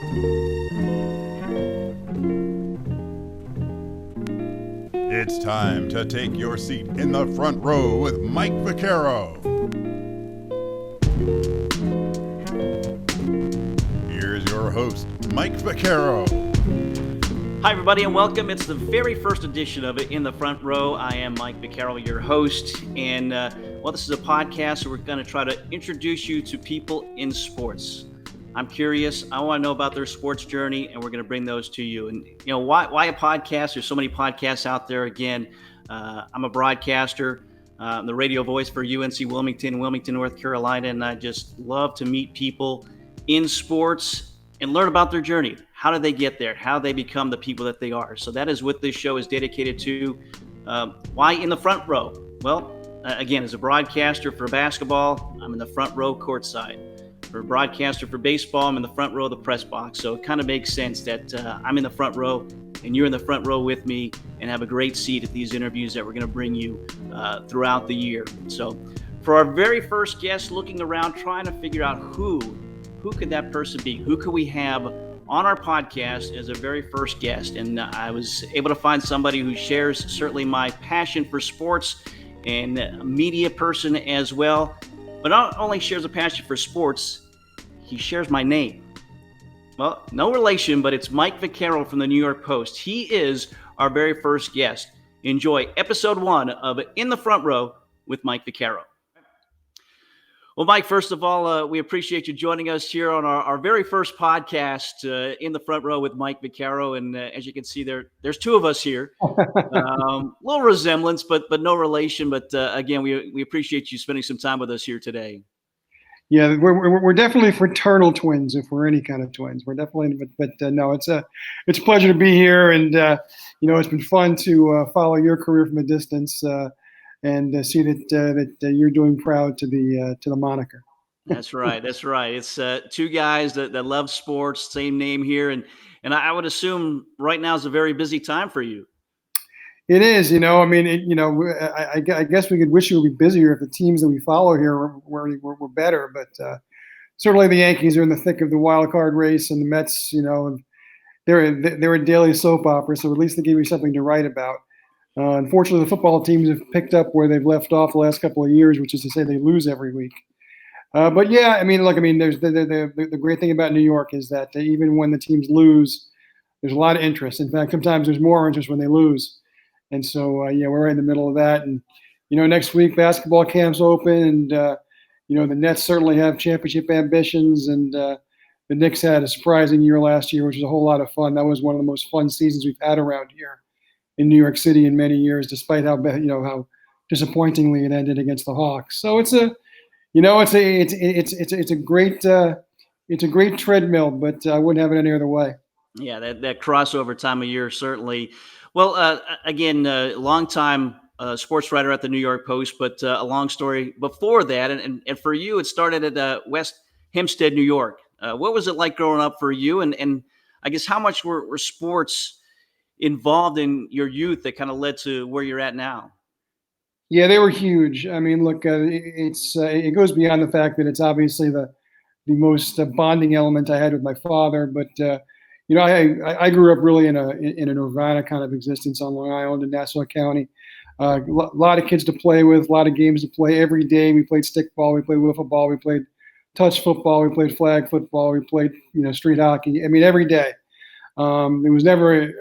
It's time to take your seat in the front row with Mike Vaccaro. Here's your host, Mike Vaccaro. Hi, everybody, and welcome. It's the very first edition of it, In the Front Row. I am Mike Vaccaro, your host, and this is a podcast where we're going to try to introduce you to people in sports. I'm curious. I want to know about their sports journey, and we're going to bring those to you. And, you know, why a podcast? There's so many podcasts out there. Again, I'm a broadcaster. I'm the radio voice for UNC Wilmington, North Carolina, and I just love to meet people in sports and learn about their journey. How did they get there? How they become the people that they are? So that is what this show is dedicated to. Why in the front row? Well, again, as a broadcaster for basketball, I'm in the front row courtside. For a broadcaster for baseball, I'm in the front row of the press box. So it kind of makes sense that I'm in the front row and you're in the front row with me and have a great seat at these interviews that we're going to bring you throughout the year. So for our very first guest, looking around, trying to figure out who could that person be? Who could we have on our podcast as a very first guest? And I was able to find somebody who shares certainly my passion for sports and a media person as well. But not only shares a passion for sports, he shares my name. Well, no relation, but it's Mike Vaccaro from the New York Post. He is our very first guest. Enjoy episode 1 of In the Front Row with Mike Vaccaro. Well, Mike, first of all, we appreciate you joining us here on our very first podcast, In the Front Row with Mike Vaccaro. And as you can see, there's two of us here. Little resemblance, but no relation. But again, we appreciate you spending some time with us here today. Yeah, we're definitely fraternal twins, if we're any kind of twins. We're definitely, but no, it's a pleasure to be here, and it's been fun to follow your career from a distance. And see that you're doing proud to the moniker. That's right. It's two guys that love sports, same name here, and I would assume right now is a very busy time for you. It is, I guess we could wish it would be busier if the teams that we follow here were better, but certainly the Yankees are in the thick of the wild card race, and the Mets, they're a daily soap opera, so at least they give you something to write about. Unfortunately, the football teams have picked up where they've left off the last couple of years, which is to say they lose every week. But yeah, there's the great thing about New York is that even when the teams lose, there's a lot of interest. In fact, sometimes there's more interest when they lose. And so, we're right in the middle of that. And, next week basketball camp's open, and, the Nets certainly have championship ambitions. And the Knicks had a surprising year last year, which was a whole lot of fun. That was one of the most fun seasons we've had around here in New York City in many years, despite how disappointingly it ended against the Hawks. So it's a great treadmill, but I wouldn't have it any other way. Yeah, that crossover time of year certainly. Well, again, long time sports writer at the New York Post, but a long story before that, and for you, it started at West Hempstead, New York. What was it like growing up for you, and I guess how much were sports involved in your youth that kind of led to where you're at now? Yeah, they were huge. I mean, look, it goes beyond the fact that it's obviously the most bonding element I had with my father. But I grew up really in a nirvana kind of existence on Long Island in Nassau County. A lot of kids to play with, a lot of games to play every day. We played stickball, we played wiffle ball, we played touch football, we played flag football, we played street hockey. I mean, every day. It was never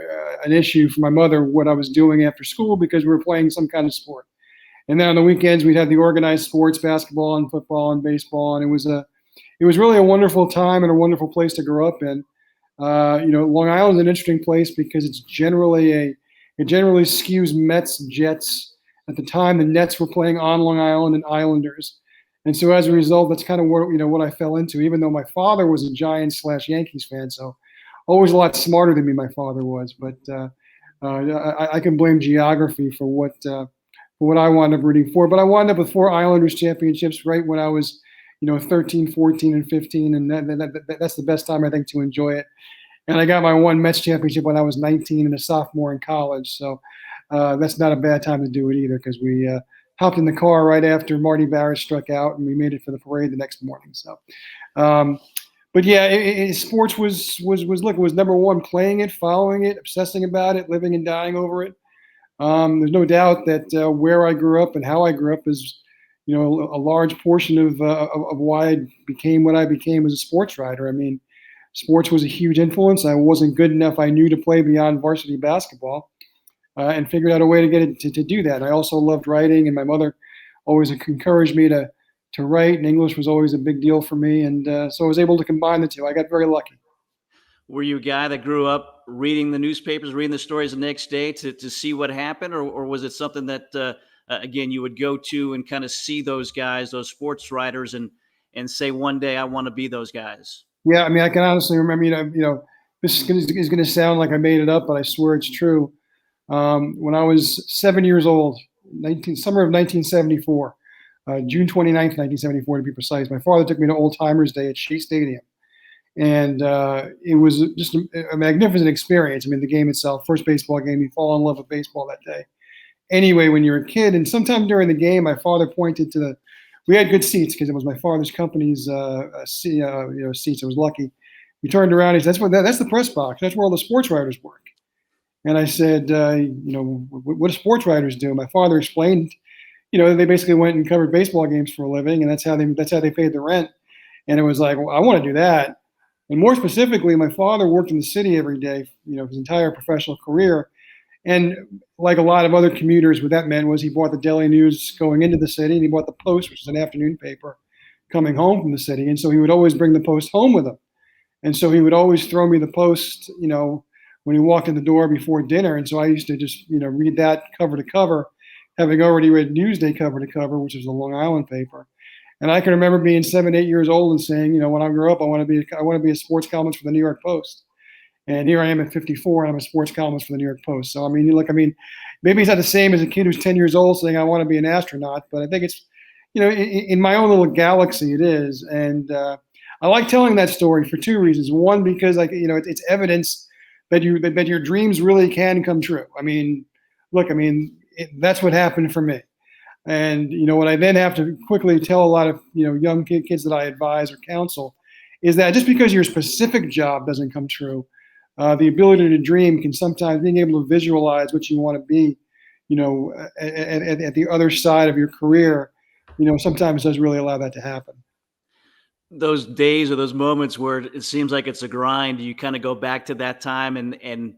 an issue for my mother what I was doing after school because we were playing some kind of sport. And then on the weekends we'd have the organized sports, basketball and football and baseball, and it was really a wonderful time and a wonderful place to grow up in. Long Island's an interesting place because it generally skews Mets, Jets. At the time, the Nets were playing on Long Island and Islanders, and so as a result, that's kind of what I fell into. Even though my father was a Giants/Yankees fan, so always a lot smarter than me, my father was, but I can blame geography for what I wound up rooting for. But I wound up with 4 Islanders championships right when I was, 13, 14, and 15, and that's the best time I think to enjoy it. And I got my 1 Mets championship when I was 19 and a sophomore in college, so that's not a bad time to do it either because we hopped in the car right after Marty Barrett struck out, and we made it for the parade the next morning. So. but yeah, sports was look, it was number one, playing it, following it, obsessing about it, living and dying over it. There's no doubt that where I grew up and how I grew up is, a large portion of why I became what I became as a sports writer. I mean, sports was a huge influence. I wasn't good enough, I knew, to play beyond varsity basketball, and figured out a way to get it to do that. I also loved writing, and my mother always encouraged me to write, and English was always a big deal for me. And so I was able to combine the two. I got very lucky. Were you a guy that grew up reading the newspapers, reading the stories the next day to see what happened? Or was it something that, again, you would go to and kind of see those guys, those sports writers, and say, one day I want to be those guys? Yeah, I mean, I can honestly remember, this is going to sound like I made it up, but I swear it's true. When I was 7 years old, summer of 1974, June 29th, 1974 to be precise, my father took me to Old Timers Day at Shea Stadium. And it was just a magnificent experience. I mean, the game itself, first baseball game, you fall in love with baseball that day. Anyway, when you're a kid, and sometime during the game, my father pointed to we had good seats because it was my father's company's seats. I was lucky. We turned around. He said, that's the press box. That's where all the sports writers work. And I said, what do sports writers do? My father explained, they basically went and covered baseball games for a living, and that's how they paid the rent. And it was like, well, I want to do that. And more specifically, my father worked in the city every day, his entire professional career. And like a lot of other commuters, what that meant was he bought the Daily News going into the city, and he bought the Post, which is an afternoon paper, coming home from the city. And so he would always bring the Post home with him. And so he would always throw me the Post, when he walked in the door before dinner. And so I used to just, read that cover to cover, having already read Newsday cover to cover, which is the Long Island paper. And I can remember being 7, 8 years old and saying, when I grow up, I want to be a sports columnist for the New York Post. And here I am at 54, and I'm a sports columnist for the New York Post. So, maybe it's not the same as a kid who's 10 years old saying I want to be an astronaut, but I think it's, in my own little galaxy, it is. And I like telling that story for two reasons. One, because it's evidence that your dreams really can come true. That's what happened for me. And, what I then have to quickly tell a lot of, young kids that I advise or counsel is that just because your specific job doesn't come true, the ability to dream can sometimes, being able to visualize what you want to be, at the other side of your career, sometimes does really allow that to happen. Those days or those moments where it seems like it's a grind, you kind of go back to that time and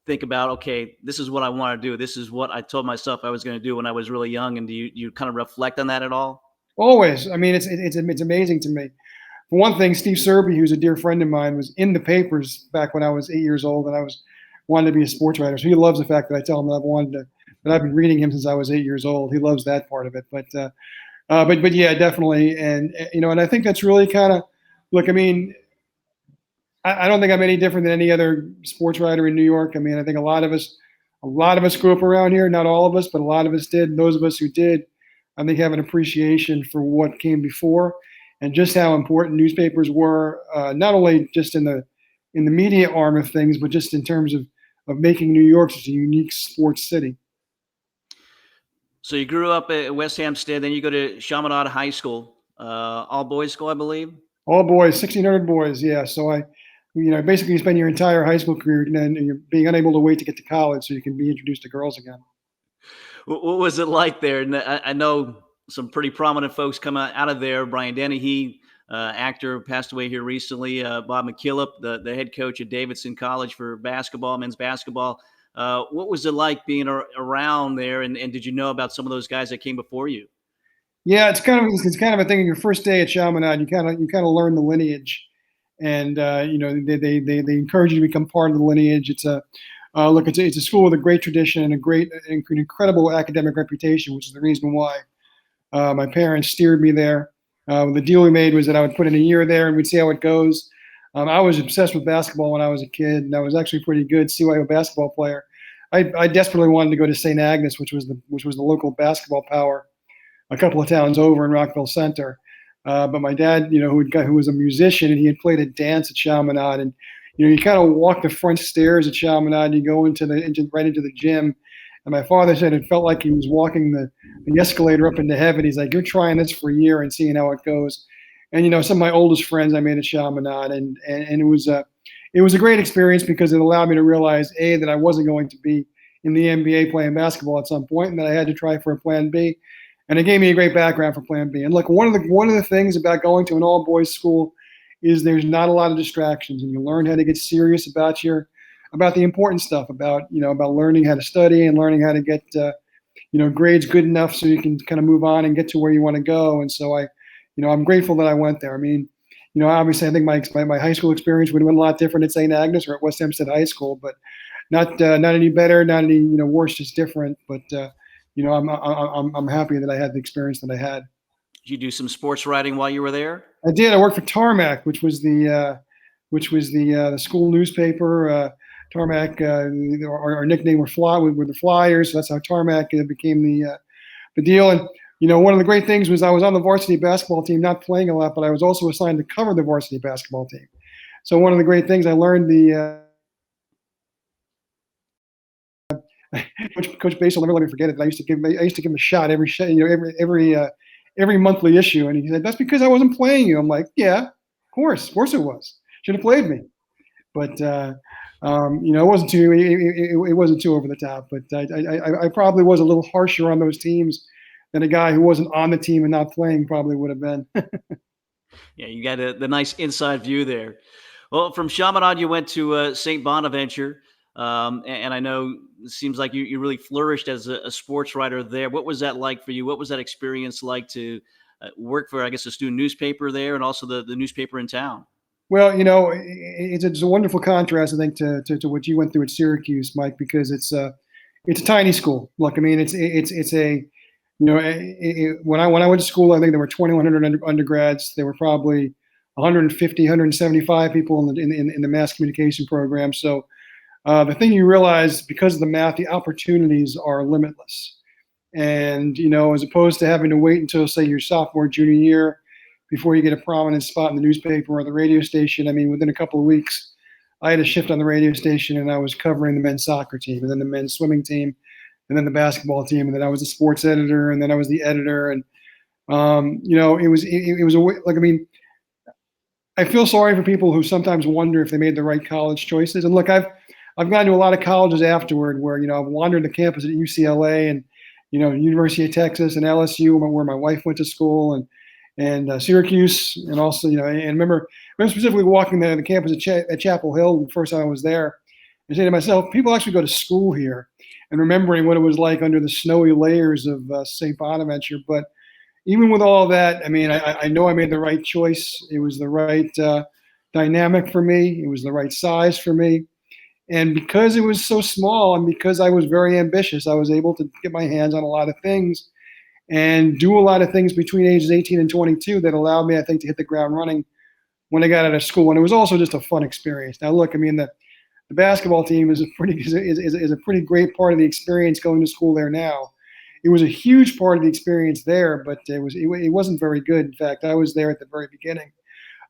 think about, okay, this is what I want to do. This is what I told myself I was going to do when I was really young. And do you kind of reflect on that at all? Always. It's amazing to me. For one thing, Steve Serby, who's a dear friend of mine, was in the papers back when I was 8 years old, and I wanted to be a sports writer. So he loves the fact that I tell him that I've been reading him since I was 8 years old. He loves that part of it. But yeah, definitely. And and I think that's really kind of, I don't think I'm any different than any other sports writer in New York. I think a lot of us grew up around here. Not all of us, but a lot of us did. And those of us who did, I think, have an appreciation for what came before, and just how important newspapers were, not only just in the media arm of things, but just in terms of making New York such a unique sports city. So you grew up at West Hampstead, then you go to Chaminade High School, all boys school, I believe. All boys, 1,600 boys. Yeah. So basically you spend your entire high school career and you're being unable to wait to get to college so you can be introduced to girls again. What was it like there? And I know some pretty prominent folks come out of there. Brian Dennehy, actor, passed away here recently. Bob McKillop, the head coach at Davidson College for basketball, men's basketball. What was it like being around there? And did you know about some of those guys that came before you? Yeah, it's kind of a thing. In your first day at Chaminade, you kind of learn the lineage. And they encourage you to become part of the lineage. It's a school with a great tradition and an incredible academic reputation, which is the reason why my parents steered me there. The deal we made was that I would put in a year there and we'd see how it goes. I was obsessed with basketball when I was a kid, and I was actually a pretty good CYO basketball player. I desperately wanted to go to St. Agnes, which was the local basketball power, a couple of towns over in Rockville Center. But my dad, who was a musician, and he had played a dance at Chaminade, and you kind of walk the front stairs at Chaminade, and you go right into the gym. And my father said it felt like he was walking the escalator up into heaven. He's like, "You're trying this for a year and seeing how it goes." And some of my oldest friends I made at Chaminade, and it was a great experience because it allowed me to realize that I wasn't going to be in the NBA playing basketball at some point, and that I had to try for a plan B. And it gave me a great background for plan B. And look, one of the things about going to an all boys school is there's not a lot of distractions, and you learn how to get serious about the important stuff, about learning how to study and learning how to get grades good enough so you can kind of move on and get to where you want to go. And so I'm grateful that I went there. I mean, obviously I think my high school experience would have been a lot different at St. Agnes or at West Hempstead High School, but not any better, not any worse, just different. But I'm happy that I had the experience that I had. Did you do some sports writing while you were there? I did. I worked for Tarmac, which was the school newspaper. Tarmac, our nickname were the Flyers. So that's how Tarmac became the deal. And one of the great things was I was on the varsity basketball team, not playing a lot, but I was also assigned to cover the varsity basketball team. So one of the great things I learned, Coach Basil, never let me forget it. I used to give him a shot every monthly issue, and he said, "That's because I wasn't playing you." I'm like, "Yeah, of course it was. Should have played me." But it wasn't too over the top. But I probably was a little harsher on those teams than a guy who wasn't on the team and not playing probably would have been. Yeah, you got the nice inside view there. Well, from Chaminade, you went to St. Bonaventure. And I know it seems like you really flourished as a sports writer there. What was that like for you? What was that experience like to work for, I guess, a student newspaper there and also the newspaper in town? Well, it's a wonderful contrast, I think, to what you went through at Syracuse, Mike, because it's a tiny school. Look, I mean, when I went to school, I think there were 2,100 undergrads. There were probably 150, 175 people in the mass communication program. So the thing you realize, because of the math, the opportunities are limitless. And, as opposed to having to wait until, say, your sophomore, junior year before you get a prominent spot in the newspaper or the radio station, I mean, within a couple of weeks, I had a shift on the radio station and I was covering the men's soccer team and then the men's swimming team and then the basketball team. And then I was the sports editor and then I was the editor. And, I feel sorry for people who sometimes wonder if they made the right college choices. And look, I've gone to a lot of colleges afterward where, I've wandered the campus at UCLA and, University of Texas and LSU, where my wife went to school, and Syracuse, and also, and remember specifically walking the campus at Chapel Hill the first time I was there, and saying to myself, people actually go to school here, and remembering what it was like under the snowy layers of St. Bonaventure. But even with all that, I mean, I know I made the right choice. It was the right dynamic for me. It was the right size for me. And because it was so small and because I was very ambitious, I was able to get my hands on a lot of things and do a lot of things between ages 18 and 22 that allowed me, I think, to hit the ground running when I got out of school. And it was also just a fun experience. Now, look, I mean, the basketball team is a pretty great part of the experience going to school there now. It was a huge part of the experience there, but it wasn't very good. In fact, I was there at the very beginning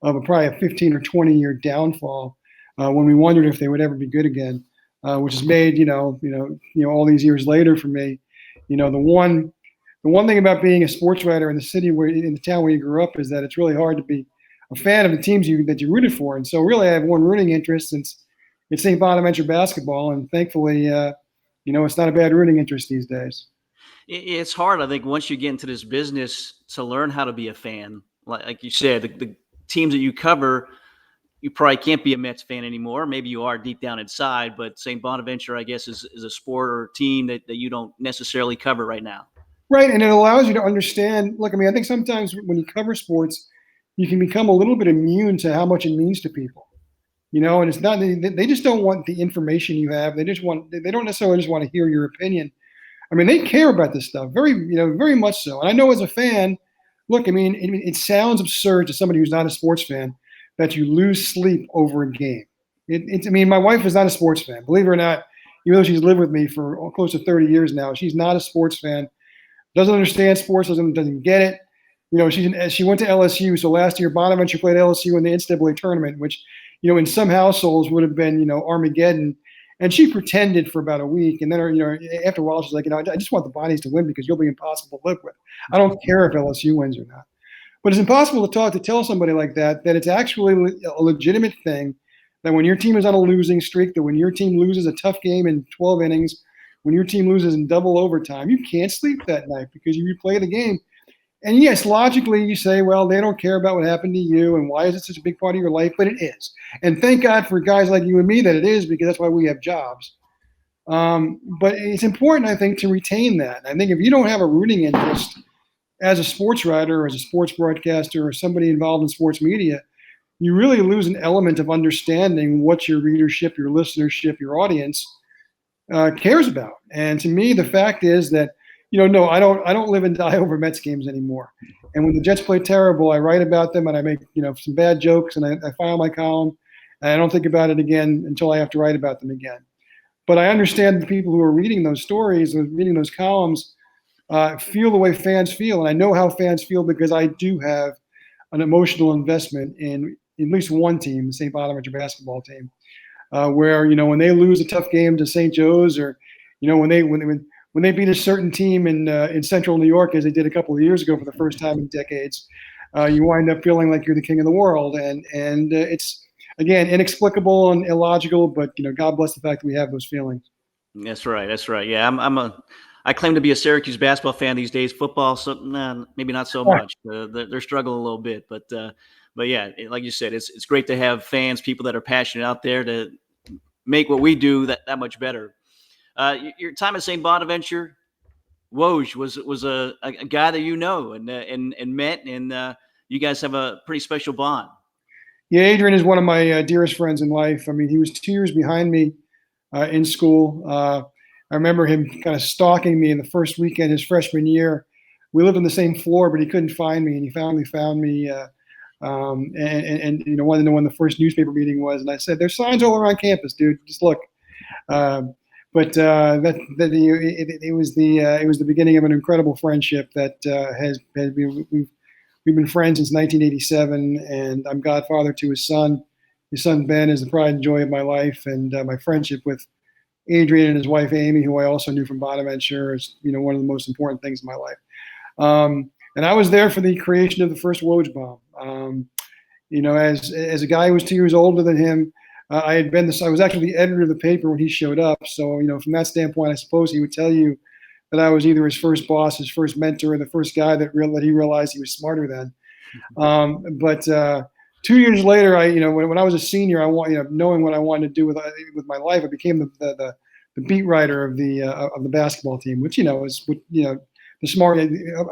of probably a 15 or 20 year downfall. When we wondered if they would ever be good again, which has made all these years later for me, the one thing about being a sports writer in the town where you grew up is that it's really hard to be a fan of the teams that you rooted for. And so really, I have one rooting interest since it's St. Bonaventure basketball, and thankfully, it's not a bad rooting interest these days. It's hard, I think, once you get into this business to learn how to be a fan. Like you said, the teams that you cover, you probably can't be a Mets fan anymore. Maybe you are deep down inside, but St. Bonaventure, I guess, is a sport or a team that you don't necessarily cover right now. Right, and it allows you to understand. Look, I mean, I think sometimes when you cover sports, you can become a little bit immune to how much it means to people. And it's not, they just don't want the information you have. They don't necessarily just want to hear your opinion. I mean, they care about this stuff very much so. And I know as a fan, look, I mean, it sounds absurd to somebody who's not a sports fan that you lose sleep over a game. I mean, my wife is not a sports fan. Believe it or not, even though she's lived with me for close to 30 years now, she's not a sports fan, doesn't understand sports, doesn't get it. She went to LSU. So last year, Bonaventure played LSU in the NCAA tournament, which, in some households would have been, Armageddon. And she pretended for about a week. And then, after a while, she's like, I just want the Bonnies to win because you'll be impossible to live with. I don't care if LSU wins or not. But it's impossible to tell somebody like that it's actually a legitimate thing, that when your team is on a losing streak, that when your team loses a tough game in 12 innings, when your team loses in double overtime, you can't sleep that night because you replay the game. And yes, logically you say, well, they don't care about what happened to you, and why is it such a big part of your life? But it is. And thank God for guys like you and me that it is, because that's why we have jobs. But it's important, I think, to retain that. I think if you don't have a rooting interest as a sports writer or as a sports broadcaster or somebody involved in sports media, you really lose an element of understanding what your readership, your listenership, your audience cares about. And to me, the fact is that, no, I don't live and die over Mets games anymore. And when the Jets play terrible, I write about them and I make, some bad jokes, and I file my column, and I don't think about it again until I have to write about them again. But I understand the people who are reading those stories, or reading those columns, feel the way fans feel. And I know how fans feel because I do have an emotional investment in at least one team, the St. Bonaventure basketball team, where, when they lose a tough game to St. Joe's, or, when they beat a certain team in Central New York, as they did a couple of years ago for the first time in decades, you wind up feeling like you're the king of the world. And it's, again, inexplicable and illogical, but, God bless the fact that we have those feelings. That's right. That's right. Yeah, I claim to be a Syracuse basketball fan these days. Football, maybe not so much. They're struggling a little bit, but yeah, like you said, it's great to have fans, people that are passionate out there to make what we do that much better. Your time at St. Bonaventure, Woj was a guy that and met, and you guys have a pretty special bond. Yeah, Adrian is one of my dearest friends in life. I mean, he was 2 years behind me in school. I remember him kind of stalking me in the first weekend his freshman year. We lived on the same floor, but he couldn't find me, and he finally found me. And wanted to know when the first newspaper meeting was, and I said, "There's signs all around campus, dude. Just look." It was the beginning of an incredible friendship that we've been friends since 1987, and I'm godfather to his son. His son Ben is the pride and joy of my life, and my friendship with Adrian and his wife Amy, who I also knew from Bonaventure, is one of the most important things in my life. And I was there for the creation of the first Woj Bomb. As a guy who was 2 years older than him, I was actually the editor of the paper when he showed up. So, from that standpoint, I suppose he would tell you that I was either his first boss, his first mentor, or the first guy that he realized he was smarter than. But 2 years later, when I was a senior, knowing what I wanted to do with my life, I became the beat writer of the basketball team, which is a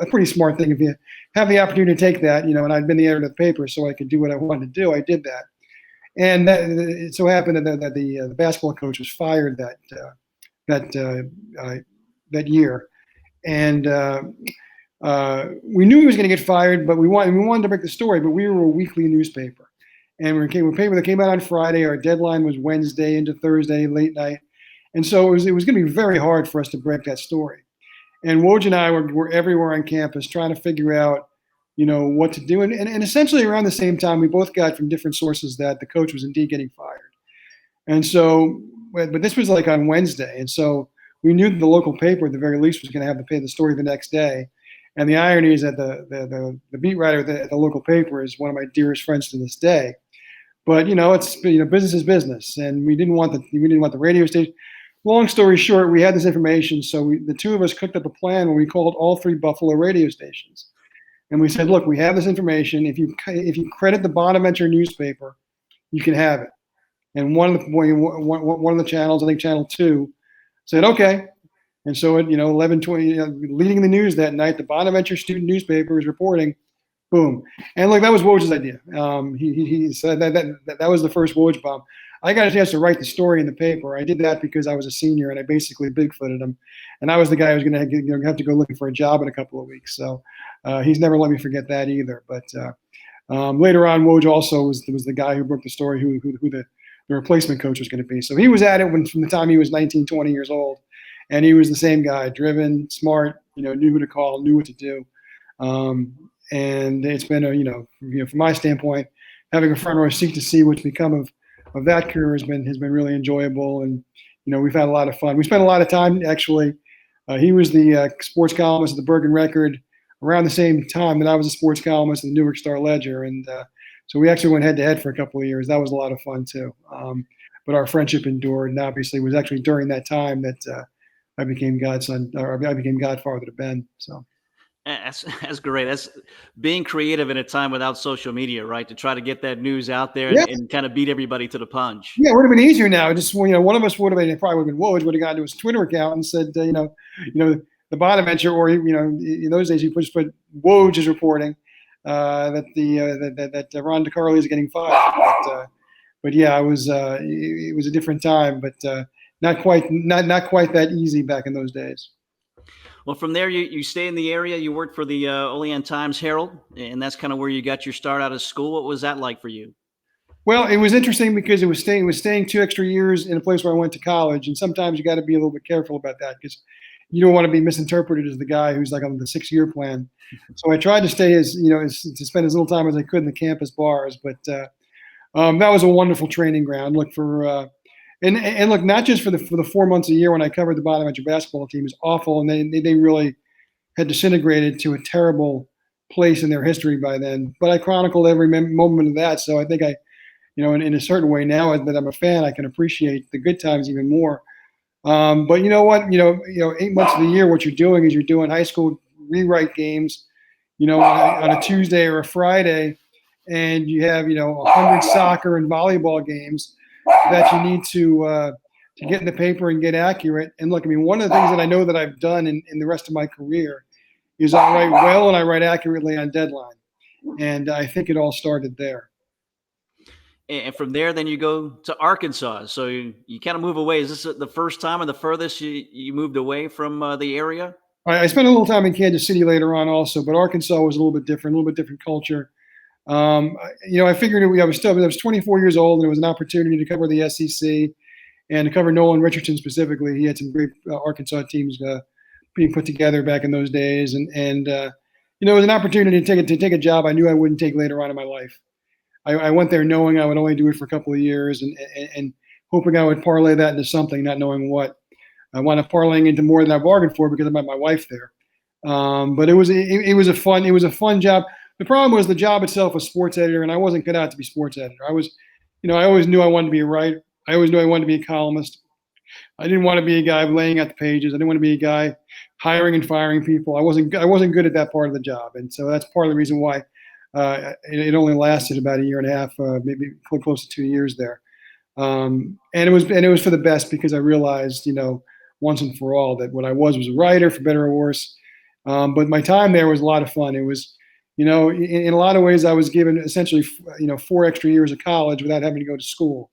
pretty smart thing. If you have the opportunity to take that, and I'd been the editor of the paper, so I could do what I wanted to do. I did that, and it so happened that the basketball coach was fired that year, and we knew he was going to get fired, but we wanted to break the story. But we were a weekly newspaper, and we were a paper that came out on Friday. Our deadline was Wednesday into Thursday late night, and so it was going to be very hard for us to break that story. And Woj and I were everywhere on campus trying to figure out, what to do. And essentially around the same time, we both got from different sources that the coach was indeed getting fired. And so, but this was like on Wednesday. And so we knew that the local paper at the very least was going to have to pay the story the next day. And the irony is that the beat writer at the local paper is one of my dearest friends to this day. But, it's, business is business. And we didn't want the radio station. Long story short, we had this information, so the two of us cooked up a plan where we called all 3 Buffalo radio stations, and we said, "Look, we have this information. If you credit the Bonaventure newspaper, you can have it." And one of the channels, I think Channel 2, said, "Okay." And so at 11:20, leading the news that night, the Bonaventure student newspaper is reporting. Boom. And look, that was Woj's idea. He said that was the first Woj Bomb. I got a chance to write the story in the paper. I did that because I was a senior and I basically Bigfooted him. And I was the guy who was going to have to go looking for a job in a couple of weeks. So he's never let me forget that either. But later on, Woj also was the guy who broke the story who the replacement coach was going to be. So he was at it from the time he was 19, 20 years old. And he was the same guy, driven, smart, knew who to call, knew what to do. And it's been from my standpoint, having a front row seat to see what's become of that career has been really enjoyable, and we've had a lot of fun. We spent a lot of time actually. He was the sports columnist at the Bergen Record. around the same time that I was a sports columnist in the Newark Star Ledger. And so we actually went head to head for a couple of years. That was a lot of fun too. But our friendship endured, and obviously it was actually during that time that I became godson, or I became godfather to Ben. So. That's great. That's being creative in a time without social media, right? To try to get that news out there Yeah. and kind of beat everybody to the punch. Yeah, it would have been easier now. Just one of us would have been, probably would have been Woj, would have gone to his Twitter account and said, the Bonaventure, or in those days you just put Woj is reporting that Ron DeCarli is getting fired. But yeah, it was a different time, but not quite that easy back in those days. Well, from there, you stay in the area. You worked for the Olean Times-Herald, and that's kind of where you got your start out of school. What was that like for you? Well, it was interesting because it was staying 2 extra years in a place where I went to college, and sometimes you got to be a little bit careful about that because you don't want to be misinterpreted as the guy who's like on the 6-year plan. So I tried to stay to spend as little time as I could in the campus bars, but that was a wonderful training ground. Look for. And look, not just for the 4 months a year when I covered the Bonaventure basketball team is awful, and they really had disintegrated to a terrible place in their history by then. But I chronicled every moment of that, so I think in a certain way now that I'm a fan, I can appreciate the good times even more. But you know what? 8 months of the year, what you're doing is you're doing high school rewrite games, on a Tuesday or a Friday, and you have 100 soccer and volleyball games that you need to get in the paper and get accurate. And look, I mean, one of the things that I know that I've done in the rest of my career is I write well and I write accurately on deadline. And I think it all started there. And from there, then you go to Arkansas. So you kind of move away. Is this the first time or the furthest you moved away from the area? I spent a little time in Kansas City later on also, but Arkansas was a little bit different culture. I figured I was 24 years old, and it was an opportunity to cover the SEC and to cover Nolan Richardson specifically. He had some great Arkansas teams being put together back in those days, and it was an opportunity to take a job I knew I wouldn't take later on in my life. I went there knowing I would only do it for a couple of years, and hoping I would parlay that into something, not knowing what. I wound up parlaying into more than I bargained for because I met my wife there. But it was a fun job. The problem was the job itself was sports editor, and I wasn't cut out to be sports editor. I always knew I wanted to be a writer. I always knew I wanted to be a columnist. I didn't want to be a guy laying out the pages. I didn't want to be a guy hiring and firing people. I wasn't good at that part of the job, and so that's part of the reason why it only lasted about a year and a half, maybe close to 2 years there. And it was for the best because I realized, once and for all that what I was a writer, for better or worse. But my time there was a lot of fun. It was. In a lot of ways, I was given essentially, 4 extra years of college without having to go to school.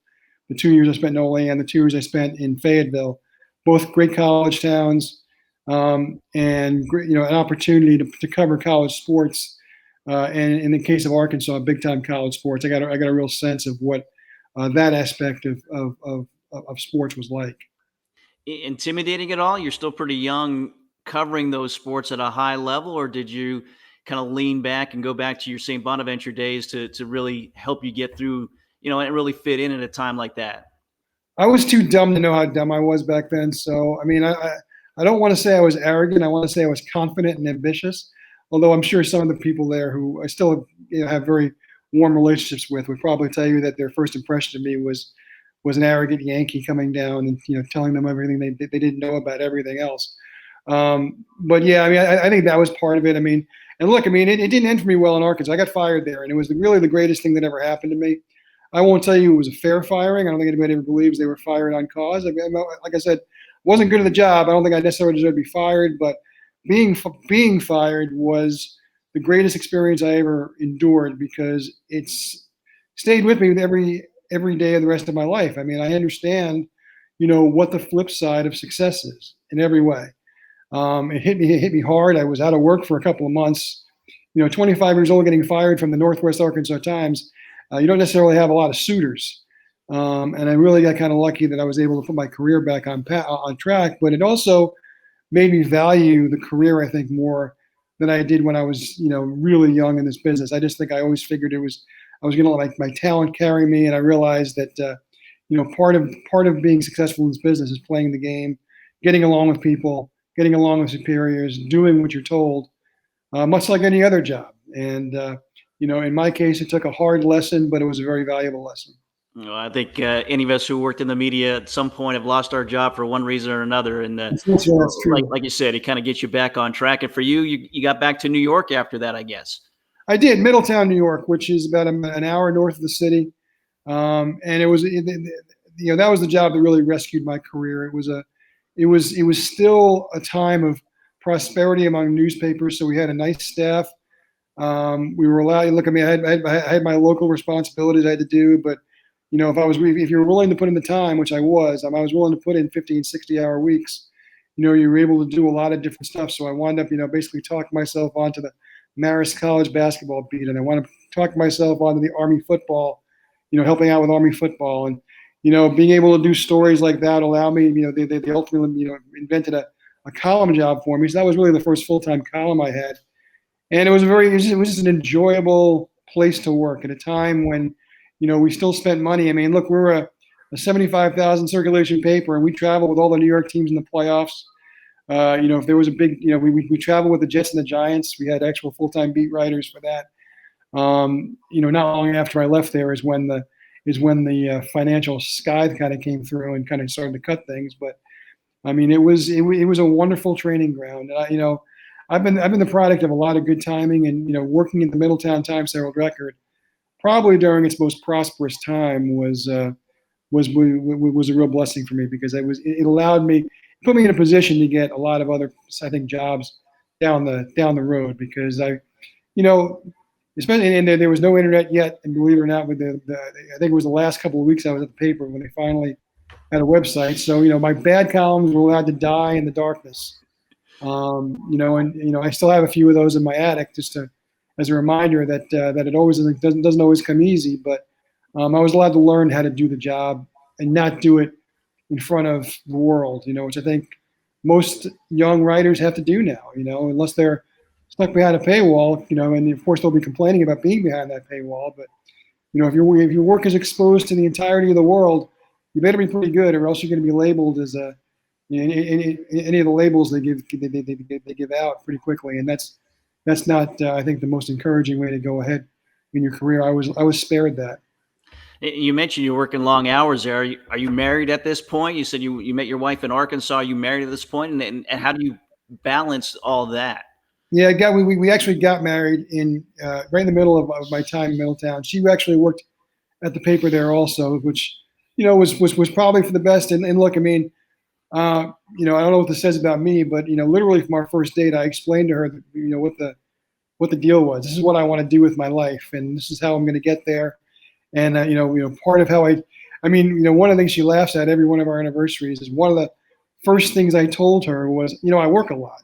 The 2 years I spent in Olean, the 2 years I spent in Fayetteville, both great college towns, and an opportunity to cover college sports. And in the case of Arkansas, big time college sports, I got a real sense of what that aspect of sports was like. Intimidating at all? You're still pretty young, covering those sports at a high level, or did you kind of lean back and go back to your St. Bonaventure days to really help you get through, and really fit in at a time like that? I was too dumb to know how dumb I was back then. So, I mean, I don't want to say I was arrogant. I want to say I was confident and ambitious, although I'm sure some of the people there who I still have very warm relationships with would probably tell you that their first impression of me was an arrogant Yankee coming down and, telling them everything they didn't know about everything else. But yeah, I mean, I think that was part of it. I mean, and look, I mean, it didn't end for me well in Arkansas. I got fired there, and it was really the greatest thing that ever happened to me. I won't tell you it was a fair firing. I don't think anybody ever believes they were fired on cause. I mean, like I said, wasn't good at the job. I don't think I necessarily deserved to be fired, but being fired was the greatest experience I ever endured because it's stayed with me every day of the rest of my life. I mean, I understand, what the flip side of success is in every way. It hit me hard. I was out of work for a couple of months. 25 years old, getting fired from the Northwest Arkansas Times. You don't necessarily have a lot of suitors. And I really got kind of lucky that I was able to put my career back on track. But it also made me value the career, I think, more than I did when I was, really young in this business. I just think I always figured I was going to let my talent carry me. And I realized that, part of being successful in this business is playing the game, getting along with people, getting along with superiors, doing what you're told. much like any other job. And, in my case, it took a hard lesson, but it was a very valuable lesson. Well, I think any of us who worked in the media at some point have lost our job for one reason or another. And That's true. like you said, it kind of gets you back on track. And for you got back to New York after that, I guess. I did, Middletown, New York, which is about an hour north of the city. And it was, that was the job that really rescued my career. It was still a time of prosperity among newspapers. So we had a nice staff. We were allowed. Look, I mean, I had my local responsibilities I had to do, but if you were willing to put in the time, which I was willing to put in 50 and 60-hour weeks. You were able to do a lot of different stuff. So I wound up, basically talking myself onto the Marist College basketball beat, and I wound up talking myself onto the Army football. Helping out with Army football, and being able to do stories like that allowed me. They ultimately invented a column job for me. So that was really the first full-time column I had, and it was just an enjoyable place to work at a time when we still spent money. I mean, look, we're a 75,000 circulation paper, and we travel with all the New York teams in the playoffs. If there was a big, we traveled with the Jets and the Giants. We had actual full-time beat writers for that. Not long after I left there is when the financial scythe kind of came through and kind of started to cut things. But I mean, it was a wonderful training ground. And I've been the product of a lot of good timing, and working at the Middletown Times-Herald Record, probably during its most prosperous time, was a real blessing for me, because it allowed me, put me in a position to get a lot of other, I think, jobs down the road, because especially, and there was no internet yet, and believe it or not, with I think it was the last couple of weeks I was at the paper when they finally had a website. So my bad columns were allowed to die in the darkness. I still have a few of those in my attic, just as a reminder that it always doesn't always come easy. But I was allowed to learn how to do the job and not do it in front of the world. Which I think most young writers have to do now. Unless they're stuck behind a paywall. And of course they'll be complaining about being behind that paywall. But if your work is exposed to the entirety of the world, you better be pretty good, or else you're going to be labeled as any of the labels they give out pretty quickly, and that's not I think the most encouraging way to go ahead in your career. I was spared that. You mentioned you're working long hours there. Are you married at this point? You said you met your wife in Arkansas. Are you married at this point? And how do you balance all that? Yeah, we actually got married in right in the middle of my time in Middletown. She actually worked at the paper there also, which was probably for the best. And look, I mean, I don't know what this says about me, but literally from our first date, I explained to her that, what the deal was. This is what I want to do with my life, and this is how I'm going to get there. And part of how one of the things she laughs at every one of our anniversaries is one of the first things I told her was, I work a lot.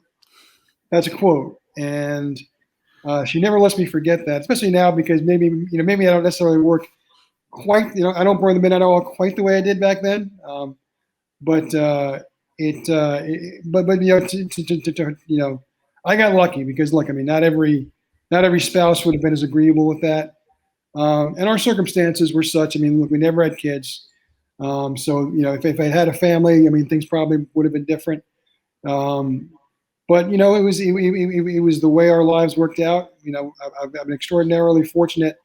That's a quote, and she never lets me forget that, especially now, because maybe I don't necessarily work quite, I don't burn the midnight oil quite the way I did back then. But I got lucky, because look, I mean, not every spouse would have been as agreeable with that. And our circumstances were such, I mean, look, we never had kids. So, if I had a family, I mean, things probably would have been different. But it was the way our lives worked out. I've been extraordinarily fortunate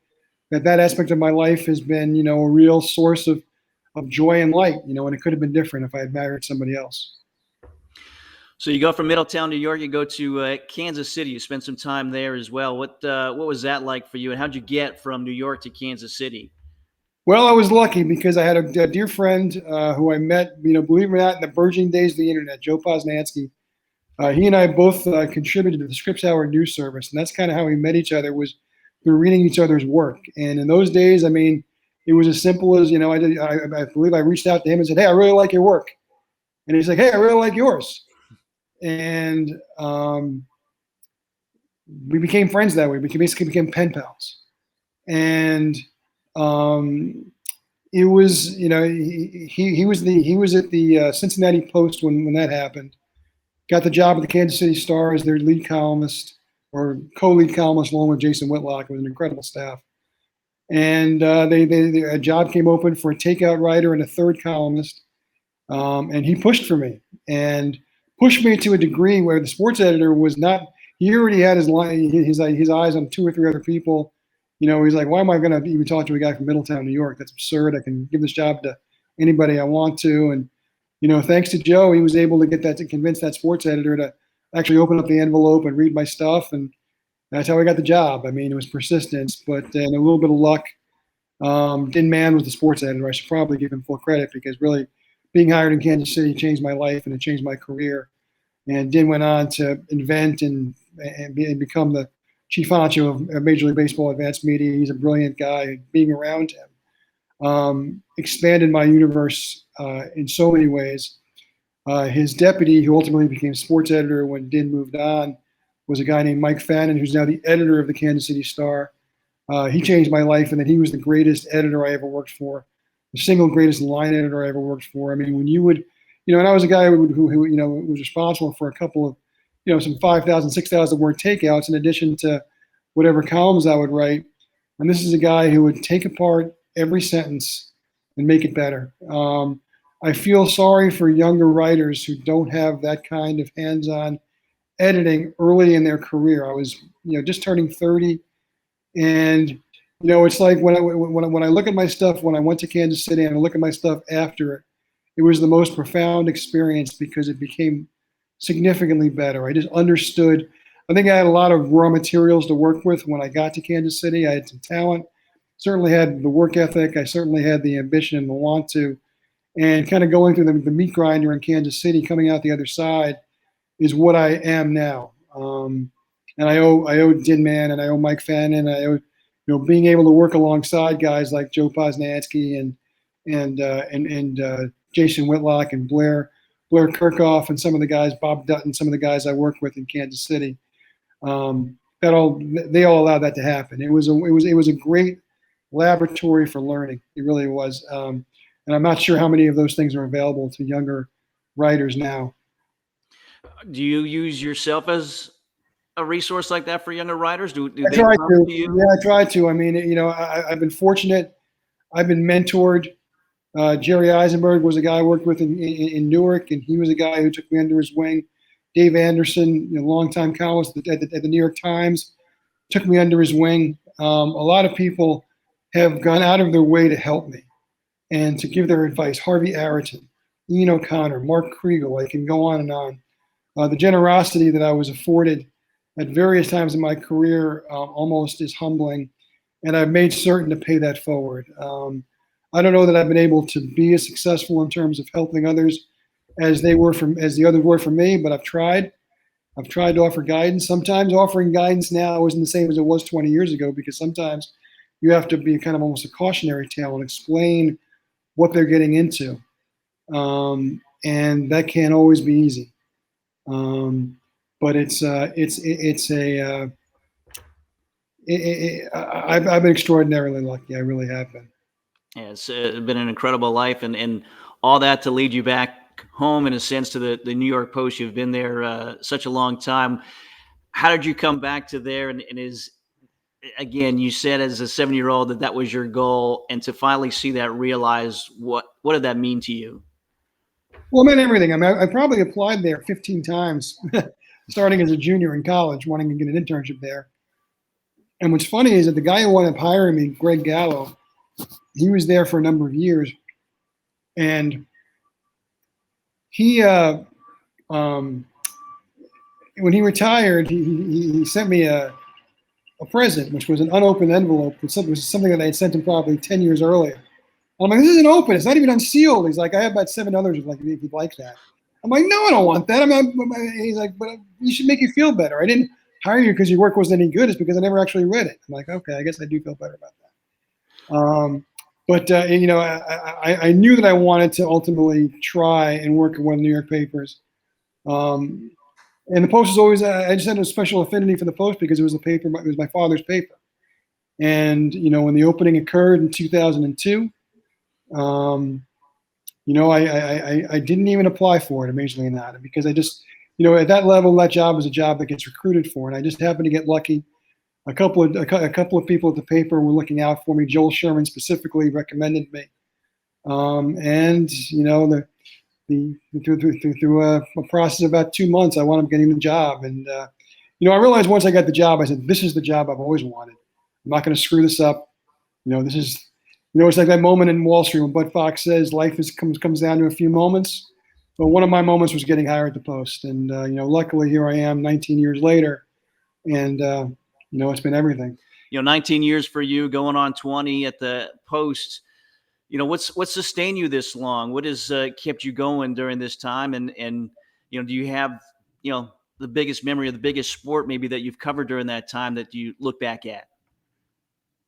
that aspect of my life has been, a real source of joy and light, and it could have been different if I had married somebody else. So you go from Middletown, New York, you go to Kansas City. You spent some time there as well. What was that like for you, and how'd you get from New York to Kansas City? Well, I was lucky, because I had a dear friend who I met, believe it or not, in the burgeoning days of the internet, Joe Posnanski. He and I both contributed to the Scripps Hour news service, and that's kind of how we met each other, was through reading each other's work. And in those days, I mean, it was as simple as, I believe I reached out to him and said, "Hey, I really like your work." And he's like, "Hey, I really like yours." And we became friends that way. We basically became pen pals. And it was, he was at the Cincinnati Post when that happened. Got the job at the Kansas City Star as their lead columnist, or co-lead columnist, along with Jason Whitlock. It was an incredible staff. And a job came open for a takeout writer and a third columnist. And he pushed for me, and pushed me to a degree where the sports editor was not, he already had his eyes on 2 or 3 other people. He's like, why am I going to even talk to a guy from Middletown, New York? That's absurd. I can give this job to anybody I want to. And, thanks to Joe, he was able to convince that sports editor to actually open up the envelope and read my stuff. And that's how I got the job. I mean, it was persistence, but and a little bit of luck. Din Mann was the sports editor. I should probably give him full credit because really being hired in Kansas City changed my life and it changed my career. And Din went on to invent and become the chief honcho of Major League Baseball Advanced Media. He's a brilliant guy. Being around him expanded my universe in so many ways. His deputy, who ultimately became sports editor when Din moved on, was a guy named Mike Fannin, who's now the editor of the Kansas City Star. He changed my life, and that he was the greatest editor I ever worked for, the single greatest line editor I ever worked for. I mean, when you would, and I was a guy who was responsible for a couple of, some 5,000, 6,000 word takeouts in addition to whatever columns I would write. And this is a guy who would take apart every sentence and make it better. I feel sorry for younger writers who don't have that kind of hands-on editing early in their career. I was, just turning 30, and it's like when I look at my stuff when I went to Kansas City and I look at my stuff after it, it was the most profound experience because it became significantly better. I just understood. I think I had a lot of raw materials to work with when I got to Kansas City. I had some talent, certainly had the work ethic. I certainly had the ambition and the want to. And kind of going through the meat grinder in Kansas City, coming out the other side, is what I am now. And I owe Din Mann and I owe Mike Fannin. I owe being able to work alongside guys like Joe Posnanski and Jason Whitlock and Blair Kirchhoff and some of the guys, Bob Dutton, some of the guys I worked with in Kansas City. They all allowed that to happen. It was a great laboratory for learning. It really was. And I'm not sure how many of those things are available to younger writers now. Do you use yourself as a resource like that for younger writers? Do I try to. Yeah, I try to. I mean, I've been fortunate. I've been mentored. Jerry Eisenberg was a guy I worked with in Newark, and he was a guy who took me under his wing. Dave Anderson, longtime columnist at the New York Times, took me under his wing. A lot of people have gone out of their way to help me and to give their advice. Harvey Arrington, Ian O'Connor, Mark Kriegel, I can go on and on. The generosity that I was afforded at various times in my career almost is humbling, and I've made certain to pay that forward. I don't know that I've been able to be as successful in terms of helping others as the others were for me, but I've tried. I've tried to offer guidance. Sometimes offering guidance now isn't the same as it was 20 years ago, because sometimes you have to be kind of almost a cautionary tale and explain what they're getting into. And that can't always be easy. But I've been extraordinarily lucky. I really have been. Yeah, it's been an incredible life, and all that to lead you back home in a sense to the New York Post. You've been there such a long time. How did you come back to there? And again, you said as a 7-year-old that was your goal, and to finally see that realized, what did that mean to you? Well, it meant everything. I mean, I probably applied there 15 times, starting as a junior in college, wanting to get an internship there. And what's funny is that the guy who wanted to hire me, Greg Gallo, he was there for a number of years. And he, when he retired, he sent me a present, which was an unopened envelope. It was something that I had sent him probably 10 years earlier. I'm like, this isn't open. It's not even unsealed. He's like, I have about 7 others. Like, if you'd like that. I'm like, no, I don't want that. He's like, but you should make you feel better. I didn't hire you because your work wasn't any good. It's because I never actually read it. I'm like, okay, I guess I do feel better about that. But I knew that I wanted to ultimately try and work at one of the New York papers. And the Post was always, I just had a special affinity for the Post because it was it was my father's paper. And, when the opening occurred in 2002, I didn't even apply for it, amazingly not, because I just, at that level, that job is a job that gets recruited for. And I just happened to get lucky. A couple of people at the paper were looking out for me. Joel Sherman specifically recommended me. And, through a process of about 2 months, I wound up getting the job. And, I realized once I got the job, I said, this is the job I've always wanted. I'm not going to screw this up. This is, it's like that moment in Wall Street when Bud Fox says life comes down to a few moments. But one of my moments was getting hired at the Post. And, luckily here I am 19 years later. And, it's been everything. 19 years for you, going on 20 at the Post. What's sustained you this long? What has kept you going during this time? And do you have, the biggest memory of the biggest sport maybe that you've covered during that time that you look back at?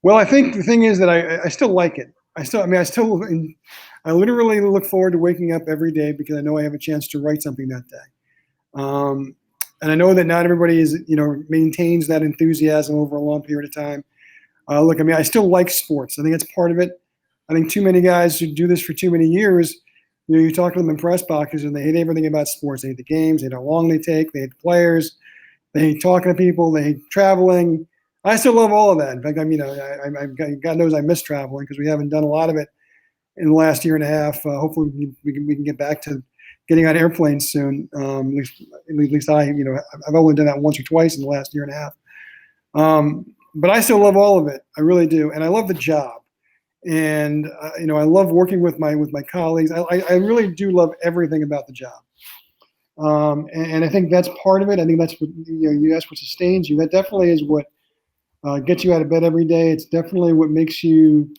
Well, I think the thing is that I still like it. I literally look forward to waking up every day because I know I have a chance to write something that day. And I know that not everybody maintains that enthusiasm over a long period of time. I still like sports. I think that's part of it. I think too many guys who do this for too many years, you talk to them in press boxes and they hate everything about sports. They hate the games. They hate how long they take. They hate the players. They hate talking to people. They hate traveling. I still love all of that. In fact, God knows I miss traveling because we haven't done a lot of it in the last year and a half. Hopefully we can get back to getting on airplanes soon. At least I've only done that once or twice in the last year and a half. But I still love all of it. I really do. And I love the job. And, I love working with my colleagues. I really do love everything about the job. And I think that's part of it. I think that's what, you asked what sustains you. That definitely is what gets you out of bed every day. It's definitely what makes you,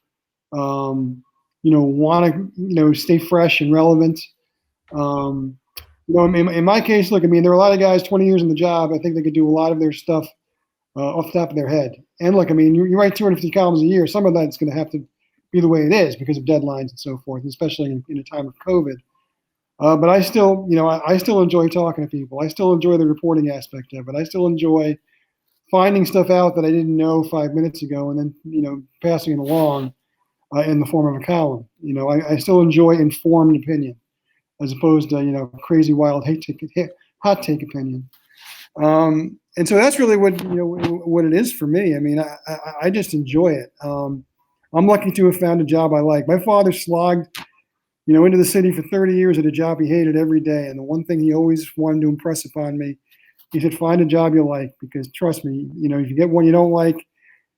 want to, stay fresh and relevant. In my case, look, there are a lot of guys 20 years in the job. I think they could do a lot of their stuff off the top of their head. And look, you write 250 columns a year. Some of that's going to have to be the way it is because of deadlines and so forth, especially in a time of COVID. But I still, I still enjoy talking to people. I still enjoy the reporting aspect of it. I still enjoy finding stuff out that I didn't know 5 minutes ago and then, passing it along in the form of a column. I still enjoy informed opinion as opposed to, crazy, wild, hot take opinion. And so that's really what it is for me. I just enjoy it. I'm lucky to have found a job I like. My father slogged, into the city for 30 years at a job he hated every day. And the one thing he always wanted to impress upon me, he said, find a job you like, because trust me, if you get one you don't like,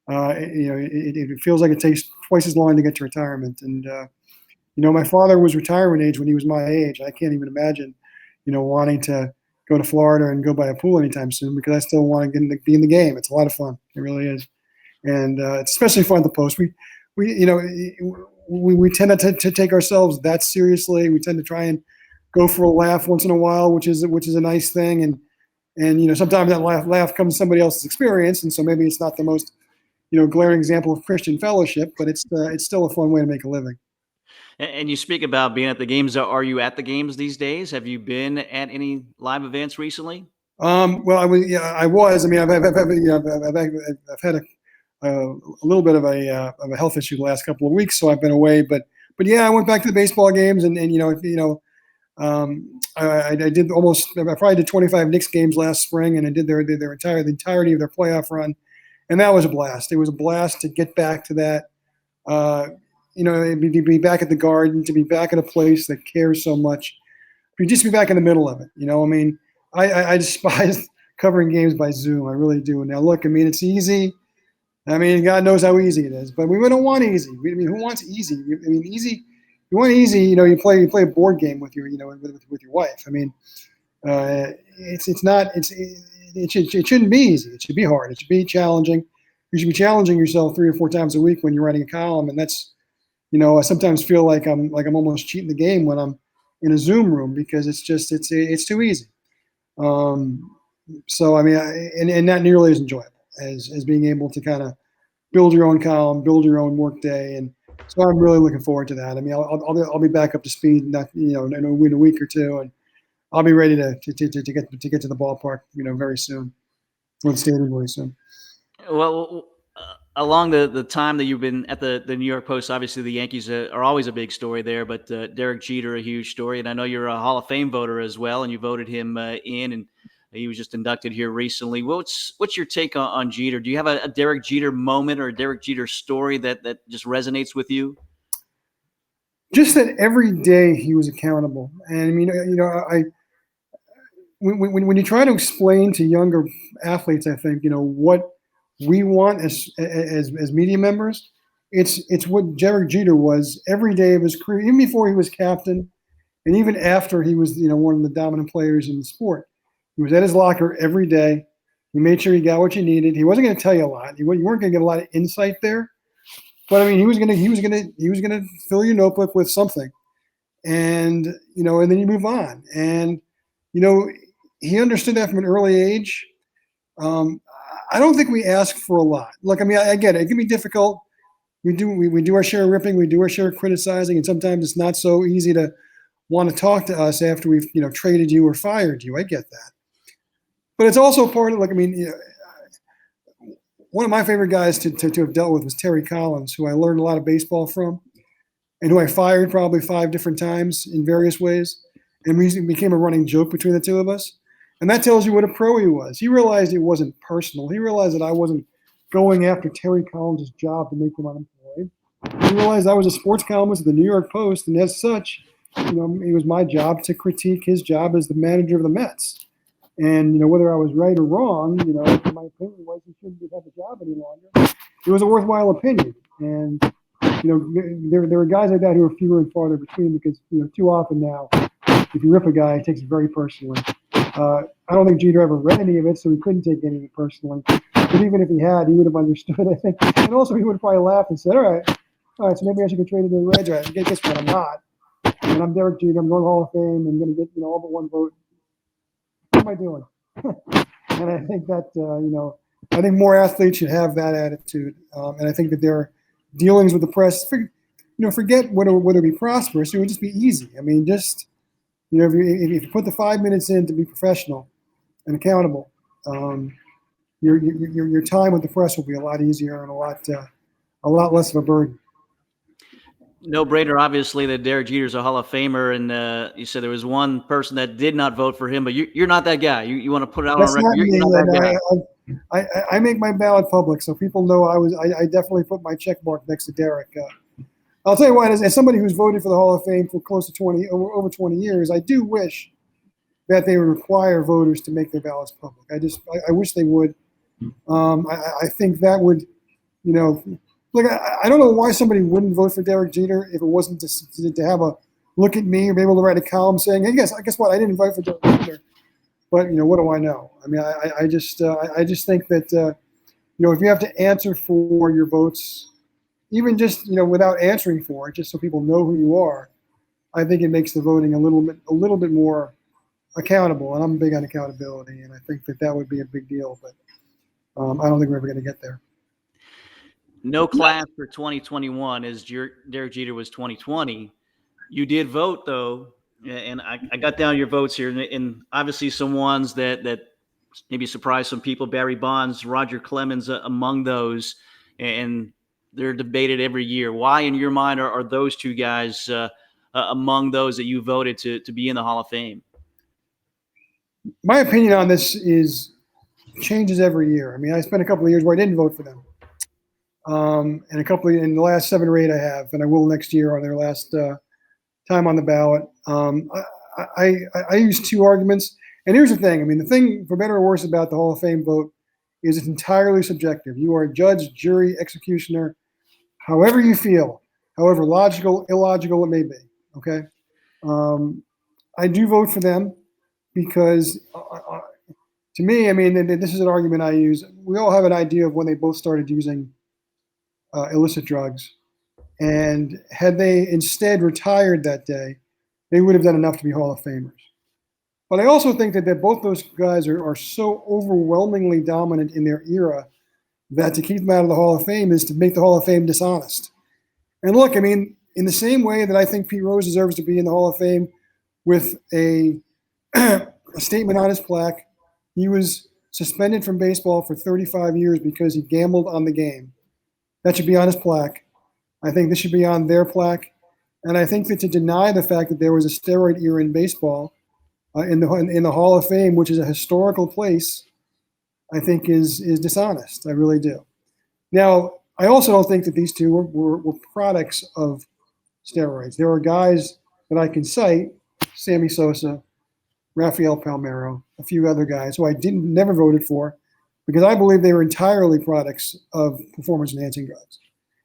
it feels like it takes twice as long to get to retirement. And, my father was retirement age when he was my age. I can't even imagine, wanting to go to Florida and go by a pool anytime soon because I still want to be in the game. It's a lot of fun. It really is. And it's especially fun at the Post. We tend to take ourselves that seriously. We tend to try and go for a laugh once in a while, which is a nice thing. And sometimes that laugh comes from somebody else's experience. And so maybe it's not the most, glaring example of Christian fellowship, but it's still a fun way to make a living. And you speak about being at the games. Are you at the games these days? Have you been at any live events recently? Well, I was. I've had a little bit of a health issue the last couple of weeks, so I've been away. But yeah, I went back to the baseball games, and I did I probably did 25 Knicks games last spring, and I did the entirety of their playoff run, and that was a blast. It was a blast to get back to that. To be back at the Garden, to be back at a place that cares so much, just to be back in the middle of it. I despise covering games by Zoom. I really do. Now, look, it's easy. God knows how easy it is, but we don't want easy. Who wants easy? Easy. You want easy. You play a board game with your, with your wife. It's not. It shouldn't be easy. It should be hard. It should be challenging. You should be challenging yourself 3 or 4 times a week when you're writing a column, and that's. I sometimes feel like I'm almost cheating the game when I'm in a Zoom room because it's too easy. So and not nearly as enjoyable as being able to kind of build your own column, build your own work day, and so I'm really looking forward to that. I'll be back up to speed, in a week or two, and I'll be ready to get to the ballpark, very soon, or the stadium very soon. Well. Along the time that you've been at the New York Post, obviously the Yankees are always a big story there, but Derek Jeter, a huge story. And I know you're a Hall of Fame voter as well, and you voted him in, and he was just inducted here recently. What's your take on Jeter? Do you have a Derek Jeter moment or a Derek Jeter story that just resonates with you? Just that every day he was accountable. And when you try to explain to younger athletes, I think, what we want as media members, it's what Derek Jeter was every day of his career, even before he was captain, and even after he was, one of the dominant players in the sport. He was at his locker every day. He made sure he got what you needed. He wasn't going to tell you a lot. You weren't going to get a lot of insight there, but I mean, he was going to fill your notebook with something, and and then you move on. And he understood that from an early age. I don't think we ask for a lot. Look, I mean, I get it. It can be difficult. We do our share of ripping. We do our share of criticizing, and sometimes it's not so easy to want to talk to us after we've traded you or fired you. I get that, but it's also part of, like, I mean, one of my favorite guys to have dealt with was Terry Collins, who I learned a lot of baseball from, and who I fired probably 5 different times in various ways, and we became a running joke between the two of us. And that tells you what a pro he was. He realized it wasn't personal. He realized that I wasn't going after Terry Collins' job to make him unemployed. He realized I was a sports columnist at the New York Post, and as such, it was my job to critique his job as the manager of the Mets. And whether I was right or wrong, my opinion was he shouldn't have the job any longer. It was a worthwhile opinion, and there were guys like that who are fewer and farther between, because too often now, if you rip a guy, it takes it very personally. I don't think Jeter ever read any of it, so he couldn't take any of it personally. But even if he had, he would have understood, I think. And also, he would have probably laughed and said, all right, so maybe I should get traded to the Reds. Right, guess what? I'm not. And I'm Derek Jeter. I'm going to Hall of Fame. I'm going to get all but one vote. What am I doing? And I think that, I think more athletes should have that attitude. And I think that their dealings with the press, forget whether it be prosperous, it would just be easy. I mean, just, if you put the 5 minutes in to be professional and accountable, your time with the press will be a lot easier and a lot less of a burden. No brainer, obviously, that Derek Jeter's a Hall of Famer, and you said there was one person that did not vote for him, but you're not that guy. You want to put it out on record? You're not that guy. I make my ballot public, so people know I definitely put my check mark next to Derek. I'll tell you what, as somebody who's voted for the Hall of Fame for close to over 20 years, I do wish that they would require voters to make their ballots public. I wish they would. I think that would, look, I don't know why somebody wouldn't vote for Derek Jeter if it wasn't to have a look at me or be able to write a column saying, hey, guess what? I didn't vote for Derek Jeter. But, what do I know? I mean, I just think that, if you have to answer for your votes, even just, without answering for it, just so people know who you are, I think it makes the voting a little bit more accountable. And I'm big on accountability, and I think that would be a big deal. But I don't think we're ever going to get there. No class for 2021, as Derek Jeter was 2020. You did vote, though, and I got down your votes here, and obviously some ones that maybe surprised some people. Barry Bonds, Roger Clemens among those, and they're debated every year. Why, in your mind, are those two guys among those that you voted to be in the Hall of Fame? My opinion on this changes every year. I mean, I spent a couple of years where I didn't vote for them. And in the last 7 or 8 I have, and I will next year on their last time on the ballot. I use 2 arguments. And here's the thing. I mean, the thing, for better or worse, about the Hall of Fame vote is it's entirely subjective. You are a judge, jury, executioner, however you feel, however logical, illogical it may be. Okay. I do vote for them because to me, I mean, this is an argument I use. We all have an idea of when they both started using illicit drugs. And had they instead retired that day, they would have done enough to be Hall of Famers. But I also think that both those guys are so overwhelmingly dominant in their era that to keep them out of the Hall of Fame is to make the Hall of Fame dishonest. And look, I mean, in the same way that I think Pete Rose deserves to be in the Hall of Fame with a statement on his plaque, he was suspended from baseball for 35 years because he gambled on the game. That should be on his plaque. I think this should be on their plaque. And I think that to deny the fact that there was a steroid era in baseball in the Hall of Fame, which is a historical place, I think is dishonest. I really do. Now, I also don't think that these two were products of steroids. There are guys that I can cite, Sammy Sosa, Rafael Palmeiro, a few other guys who I never voted for because I believe they were entirely products of performance-enhancing drugs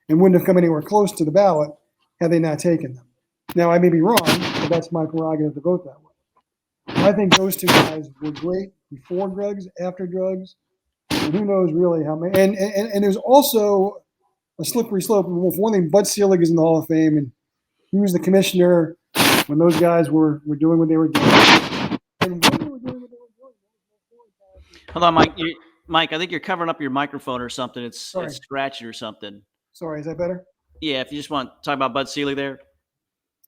and wouldn't have come anywhere close to the ballot had they not taken them. Now, I may be wrong, but that's my prerogative to vote that way. I think those two guys were great before drugs, after drugs, and who knows really how many. And there's also a slippery slope. For one thing, Bud Selig is in the Hall of Fame, and he was the commissioner when those guys were doing what they were doing. And when they were doing what they were doing, Hold on, Mike. Mike, I think you're covering up your microphone or something. It's scratchy or something. Sorry, is that better? Yeah, if you just want to talk about Bud Selig there.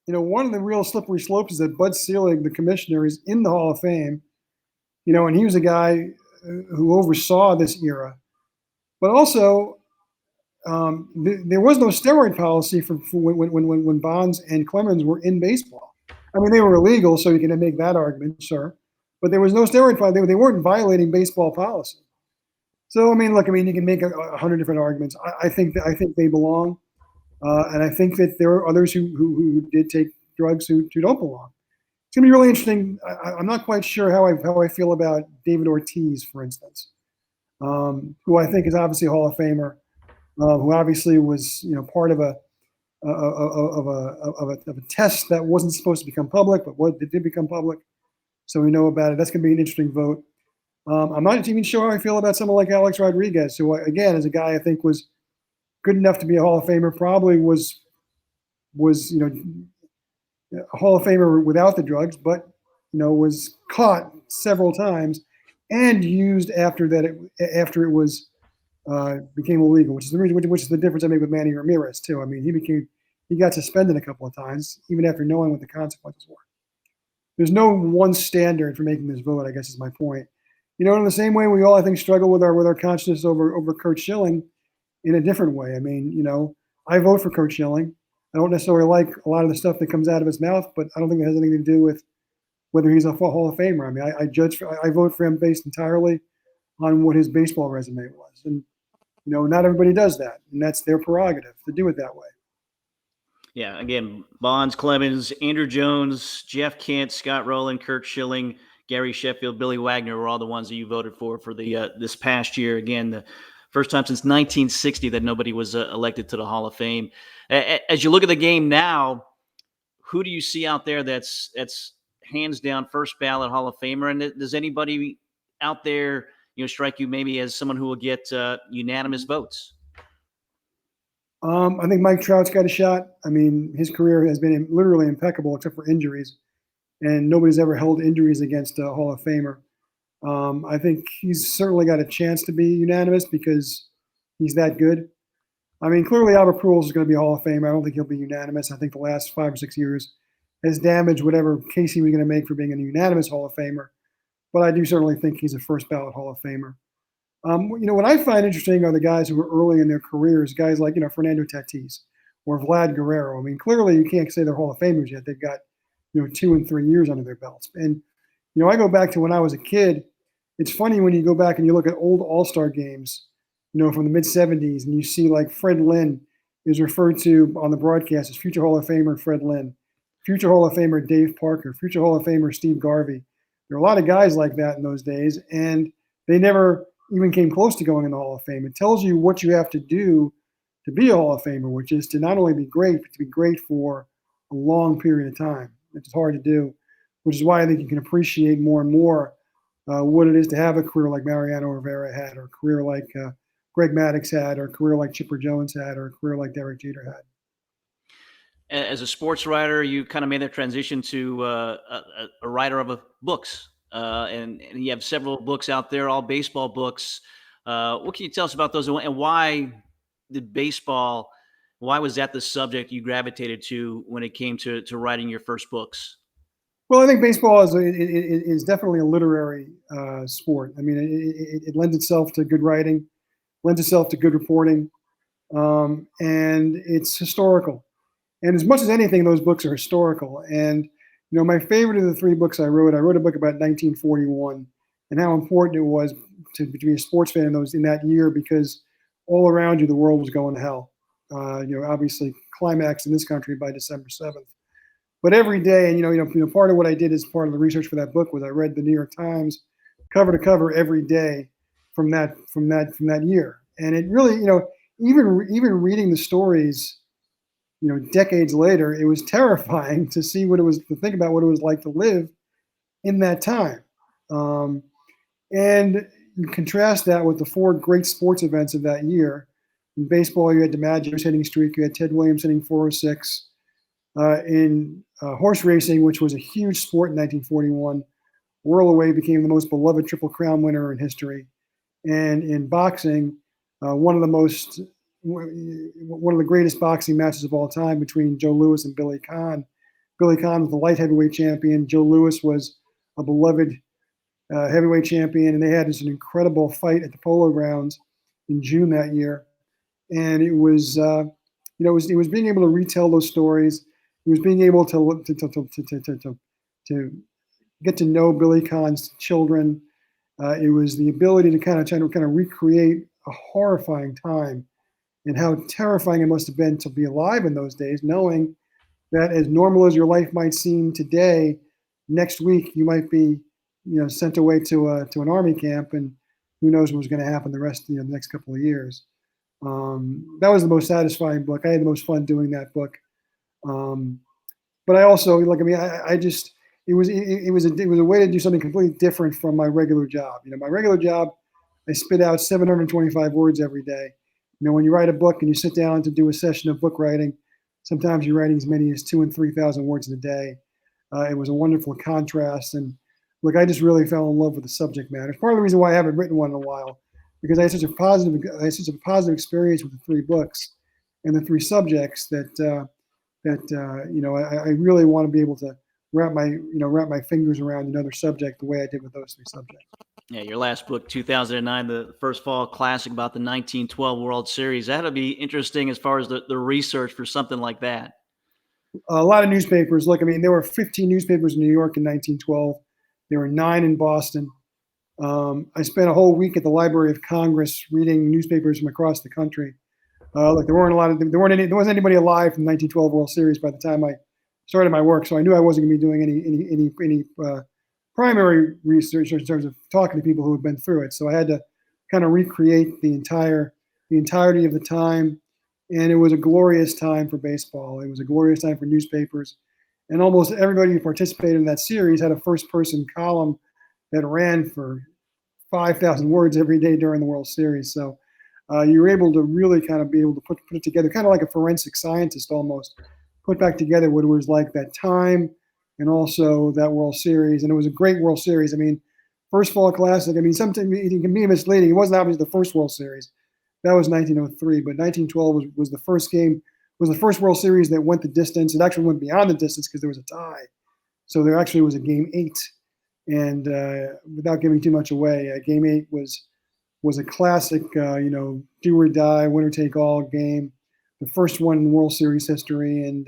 One of the real slippery slopes is that Bud Selig, the commissioner, is in the Hall of Fame. And he was a guy who oversaw this era. But also, there was no steroid policy for when Bonds and Clemens were in baseball. I mean, they were illegal, so you can make that argument, sure. But there was no steroid policy. They weren't violating baseball policy. So, I mean, look, you can make 100 different arguments. I think they belong. And I think that there are others who did take drugs who don't belong. It's going to be really interesting. I'm not quite sure how I feel about David Ortiz, for instance, who I think is obviously a Hall of Famer, who obviously was part of a test that wasn't supposed to become public, but it did become public. So we know about it. That's going to be an interesting vote. I'm not even sure how I feel about someone like Alex Rodriguez, who again is a guy I think was good enough to be a Hall of Famer. Probably was a Hall of Famer without the drugs, but was caught several times and used after it was became illegal, which is the reason, which is the difference I make with Manny Ramirez too. I mean, he got suspended a couple of times even after knowing what the consequences were. There's no one standard for making this vote, I guess is my point. In the same way we all I think struggle with our consciousness over Curt Schilling in a different way. I mean, I vote for Curt Schilling. I don't necessarily like a lot of the stuff that comes out of his mouth, but I don't think it has anything to do with whether he's a Hall of Famer. I mean, I vote for him based entirely on what his baseball resume was. And, not everybody does that, and that's their prerogative to do it that way. Yeah, again, Bonds, Clemens, Andrew Jones, Jeff Kent, Scott Rowland, Curt Schilling, Gary Sheffield, Billy Wagner were all the ones that you voted for the this past year. Again, the first time since 1960 that nobody was elected to the Hall of Fame. As you look at the game now, who do you see out there that's hands down first ballot Hall of Famer? And does anybody out there, strike you maybe as someone who will get unanimous votes? I think Mike Trout's got a shot. I mean, his career has been literally impeccable except for injuries, and nobody's ever held injuries against a Hall of Famer. I think he's certainly got a chance to be unanimous because he's that good. I mean, clearly Albert Pujols is going to be a Hall of Famer. I don't think he'll be unanimous. I think the last 5 or 6 years has damaged whatever case he was going to make for being a unanimous Hall of Famer. But I do certainly think he's a first ballot Hall of Famer. What I find interesting are the guys who were early in their careers, guys like, Fernando Tatis or Vlad Guerrero. I mean, clearly you can't say they're Hall of Famers yet. They've got, 2 and 3 years under their belts. And, I go back to when I was a kid. It's funny when you go back and you look at old All-Star games, from the mid-'70s, and you see like Fred Lynn is referred to on the broadcast as future Hall of Famer Fred Lynn, future Hall of Famer Dave Parker, future Hall of Famer Steve Garvey. There are a lot of guys like that in those days, and they never even came close to going in the Hall of Fame. It tells you what you have to do to be a Hall of Famer, which is to not only be great, but to be great for a long period of time. It's hard to do, which is why I think you can appreciate more and more what it is to have a career like Mariano Rivera had, or a career like Greg Maddux had, or a career like Chipper Jones had, or a career like Derek Jeter had. As a sports writer, you kind of made that transition to a writer of books, and you have several books out there, all baseball books. What can you tell us about those, and why did baseball? Why was that the subject you gravitated to when it came to writing your first books? Well, I think baseball is definitely a literary sport. I mean, it lends itself to good writing, lends itself to good reporting, and it's historical. And as much as anything, those books are historical. And, my favorite of the 3 books I wrote a book about 1941 and how important it was to be a sports fan in that year, because all around you, the world was going to hell. Obviously climaxed in this country by December 7th. But every day, and part of what I did as part of the research for that book was I read the New York Times cover to cover every day from that year, and it really, even reading the stories, decades later, it was terrifying to think about what it was like to live in that time. And you contrast that with the 4 great sports events of that year. In baseball, you had DiMaggio's hitting streak, you had Ted Williams hitting 406. In horse racing, which was a huge sport in 1941, Whirlaway became the most beloved Triple Crown winner in history. And in boxing, one of the greatest boxing matches of all time between Joe Louis and Billy Conn. Billy Conn was the light heavyweight champion. Joe Louis was a beloved heavyweight champion, and they had an incredible fight at the Polo Grounds in June that year. And it was, it was being able to retell those stories. It was being able to get to know Billy Conn's children. It was the ability to kind of recreate a horrifying time, and how terrifying it must have been to be alive in those days, knowing that as normal as your life might seem today, next week you might be, sent away to an army camp, and who knows what was going to happen the next couple of years. That was the most satisfying book. I had the most fun doing that book. But I also, it was a way to do something completely different from my regular job. My regular job, I spit out 725 words every day. When you write a book and you sit down to do a session of book writing, sometimes you're writing as many as 2,000 and 3,000 words in a day. It was a wonderful contrast. And look, I just really fell in love with the subject matter. It's part of the reason why I haven't written one in a while, because I had such a positive experience with the 3 books and the 3 subjects that I really want to be able to wrap my fingers around another subject the way I did with those 3 subjects. Yeah, your last book, 2009, the first fall classic about the 1912 World Series. That'll be interesting as far as the research for something like that. A lot of newspapers. Look, there were 15 newspapers in New York in 1912. There were 9 in Boston. I spent a whole week at the Library of Congress reading newspapers from across the country. Look, there wasn't anybody alive from the 1912 World Series by the time I started my work, so I knew I wasn't going to be doing any primary research in terms of talking to people who had been through it. So I had to kind of recreate the entirety of the time, and it was a glorious time for baseball. It was a glorious time for newspapers, and almost everybody who participated in that series had a first-person column that ran for 5,000 words every day during the World Series. So you were able to really kind of be able to put it together, kind of like a forensic scientist almost, put back together what it was like that time and also that World Series. And it was a great World Series. First fall classic, sometimes it can be misleading. It wasn't obviously the first World Series. That was 1903, but 1912 was the first game, was the first World Series that went the distance. It actually went beyond the distance because there was a tie. So there actually was a Game 8. And without giving too much away, Game 8 was a classic, do or die, winner take all game, the first one in World Series history, and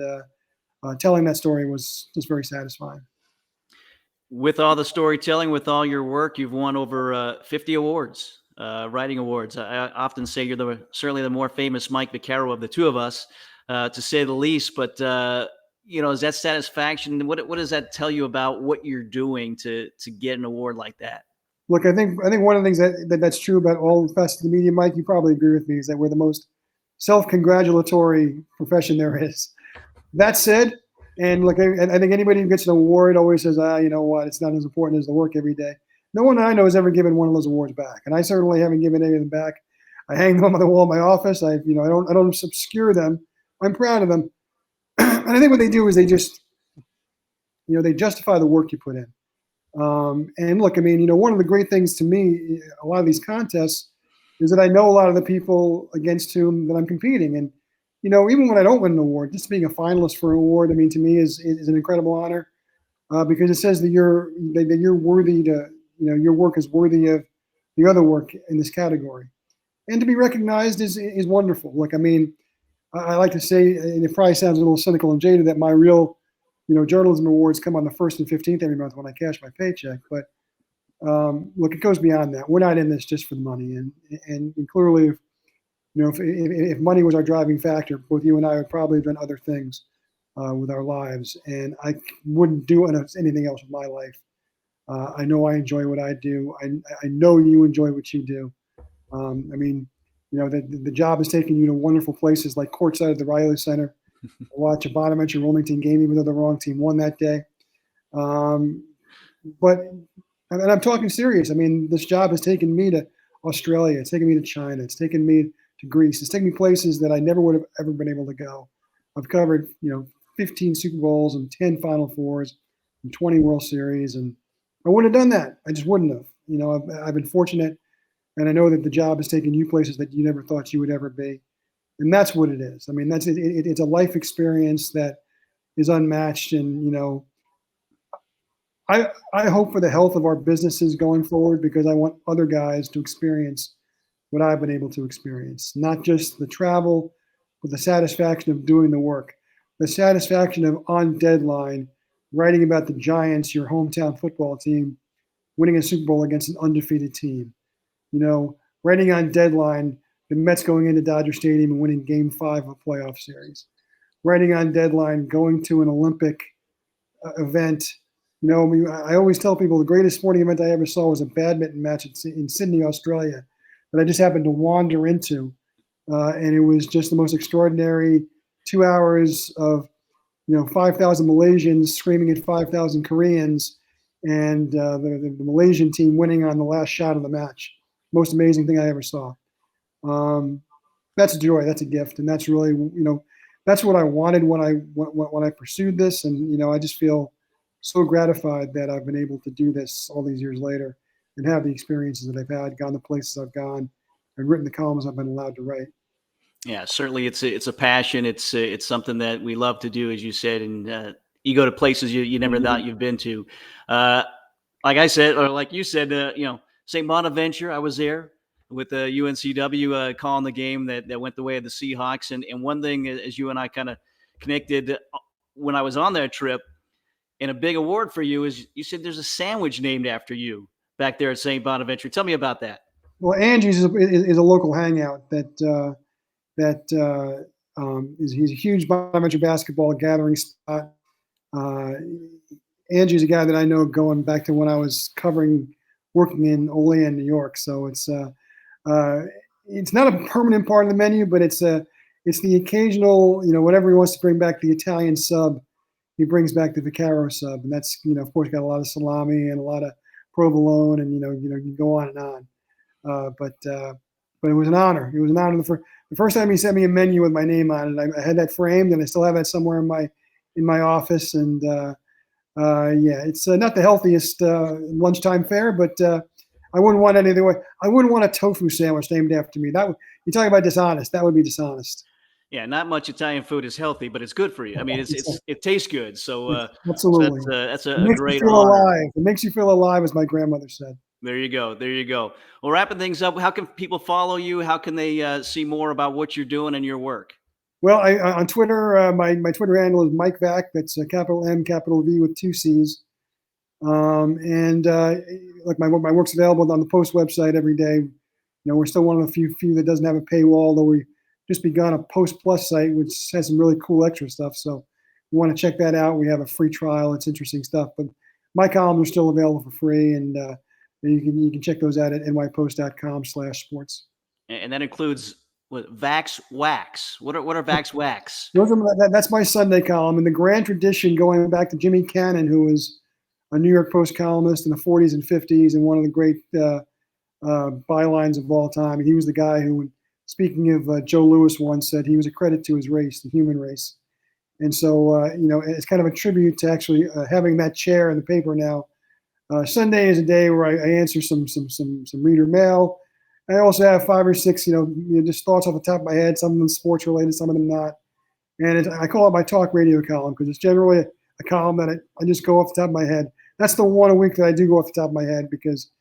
telling that story was just very satisfying. With all the storytelling, with all your work, you've won over 50 awards, writing awards. I often say you're certainly the more famous Mike Vaccaro of the 2 of us, to say the least. But is that satisfaction? What does that tell you about what you're doing to get an award like that? Look, I think one of the things that's true about all facets of the media, Mike, you probably agree with me, is that we're the most self-congratulatory profession there is. That said, and look, I think anybody who gets an award always says, you know what, it's not as important as the work every day. No one I know has ever given one of those awards back, and I certainly haven't given any of them back. I hang them on the wall in my office. I don't obscure them. I'm proud of them, and I think what they do is they just, they justify the work you put in. And look, one of the great things to me, a lot of these contests, is that I know a lot of the people against whom that I'm competing. And, even when I don't win an award, just being a finalist for an award, to me is an incredible honor, because it says that you're worthy to, your work is worthy of the other work in this category. And to be recognized is wonderful. Look, I like to say, and it probably sounds a little cynical and jaded, that my real journalism awards come on the 1st and 15th every month when I cash my paycheck. But look, it goes beyond that. We're not in this just for the money. And clearly, if money was our driving factor, both you and I would probably have done other things. with our lives, and I wouldn't do anything else with my life. I know I enjoy what I do. I know you enjoy what you do. I mean, the job is taking you to wonderful places like courtside at the Riley Center. Watch a Bonaventure Wilmington game, even though the wrong team won that day. But and I'm talking serious. I mean, this job has taken me to Australia. It's taken me to China. It's taken me to Greece. It's taken me places that I never would have ever been able to go. I've covered, 15 Super Bowls and 10 Final Fours and 20 World Series, and I wouldn't have done that. I just wouldn't have. I've been fortunate, and I know that the job has taken you places that you never thought you would ever be, and that's what it is. I mean, that's it. It's a life experience that is unmatched, and I hope for the health of our businesses going forward, because I want other guys to experience what I've been able to experience, not just the travel, but the satisfaction of doing the work, the satisfaction of on deadline writing about the Giants, your hometown football team, winning a Super Bowl against an undefeated team. Writing on deadline the Mets going into Dodger Stadium and winning Game 5 of a playoff series. Writing on deadline going to an Olympic event. I always tell people the greatest sporting event I ever saw was a badminton match in Sydney, Australia, that I just happened to wander into. And it was just the most extraordinary 2 hours of, 5,000 Malaysians screaming at 5,000 Koreans, and the Malaysian team winning on the last shot of the match. Most amazing thing I ever saw. That's a joy. That's a gift. And that's really, that's what I wanted when I pursued this. And, I just feel so gratified that I've been able to do this all these years later and have the experiences that I've had, gone the places I've gone, and written the columns I've been allowed to write. Yeah, certainly it's a passion. It's something that we love to do, as you said, and you go to places you never thought you'd been to. Like I said, or like you said, St. Bonaventure, I was there with the UNCW calling the game that went the way of the Seahawks. And one thing, as you and I kind of connected when I was on that trip, and a big award for you is you said there's a sandwich named after you back there at St. Bonaventure. Tell me about that. Well, Angie's is a local hangout he's a huge Bonaventure basketball gathering spot. Angie's a guy that I know going back to when I was working in Olean, New York. So it's not a permanent part of the menu, but it's the occasional, whatever he wants to bring back, the Italian sub, he brings back the Vaccaro sub, and that's, of course, got a lot of salami and a lot of provolone, and you go on and on. But it was an honor. It was an honor. The first time he sent me a menu with my name on it, I had that framed, and I still have that somewhere in my office. And it's not the healthiest lunchtime fare, but I wouldn't want any other way. I wouldn't want a tofu sandwich named after me. You talk about dishonest. That would be dishonest. Yeah, not much Italian food is healthy, but it's good for you. I mean, it tastes good. So absolutely, so that's a it great you feel honor. Alive. It makes you feel alive, as my grandmother said. There you go. There you go. Well, wrapping things up, how can people follow you? How can they see more about what you're doing and your work? Well, on Twitter, my Twitter handle is Mike Vac. That's capital M, capital V with 2 C's. Like my work's available on the Post website every day. We're still one of the few that doesn't have a paywall, though we just begun a Post Plus site, which has some really cool extra stuff. So if you want to check that out, we have a free trial. It's interesting stuff. But my columns are still available for free, and you can check those out at nypost.com/sports. And that includes Vax Wax. What are Vax Wax? That's my Sunday column. In the grand tradition, going back to Jimmy Cannon, who was a New York Post columnist in the 40s and 50s, and one of the great bylines of all time. And he was the guy who, speaking of Joe Louis, once said he was a credit to his race, the human race. And so, it's kind of a tribute to actually having that chair in the paper now. Sunday is a day where I answer some reader mail. I also have 5 or 6, just thoughts off the top of my head, some of them sports related, some of them not. And I call it my talk radio column, because it's generally a column that I just go off the top of my head. That's the one a week that I do go off the top of my head, because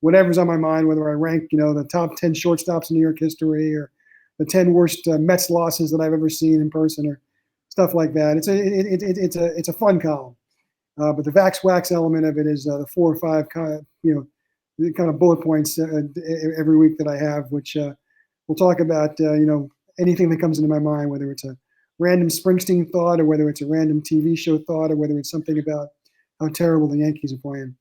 whatever's on my mind, whether I rank, the top 10 shortstops in New York history, or the 10 worst Mets losses that I've ever seen in person, or stuff like that. It's a fun column. But the Vax Wax element of it is the 4 or 5 kind of bullet points every week that I have, which we'll talk about, anything that comes into my mind, whether it's a random Springsteen thought, or whether it's a random TV show thought, or whether it's something about how terrible the Yankees are playing.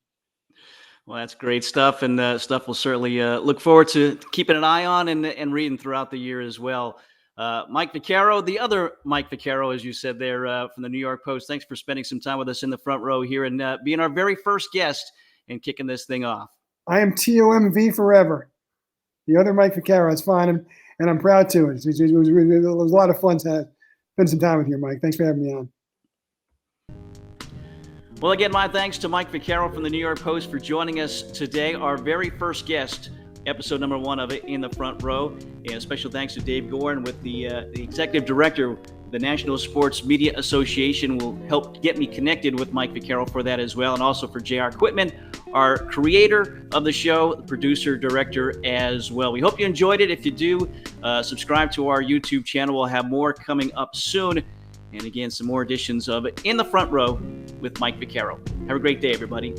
Well, that's great stuff, and stuff we'll certainly look forward to keeping an eye on and reading throughout the year as well. Mike Vaccaro, the other Mike Vaccaro, as you said there, from the New York Post. Thanks for spending some time with us in the front row here and being our very first guest and kicking this thing off. I am TOMV forever. The other Mike Vaccaro, it's fine, and I'm proud to. It was a lot of fun to spend some time with you, Mike. Thanks for having me on. Well, again, my thanks to Mike Vaccaro from the New York Post for joining us today, our very first guest, episode number 1 of it, in the front row. And a special thanks to Dave Gorin with the executive director of the National Sports Media Association will help get me connected with Mike Vaccaro for that as well. And also for J.R. Quitman, our creator of the show, producer, director as well. We hope you enjoyed it. If you do, subscribe to our YouTube channel. We'll have more coming up soon. And again, some more editions of In the Front Row with Mike Vaccaro. Have a great day, everybody.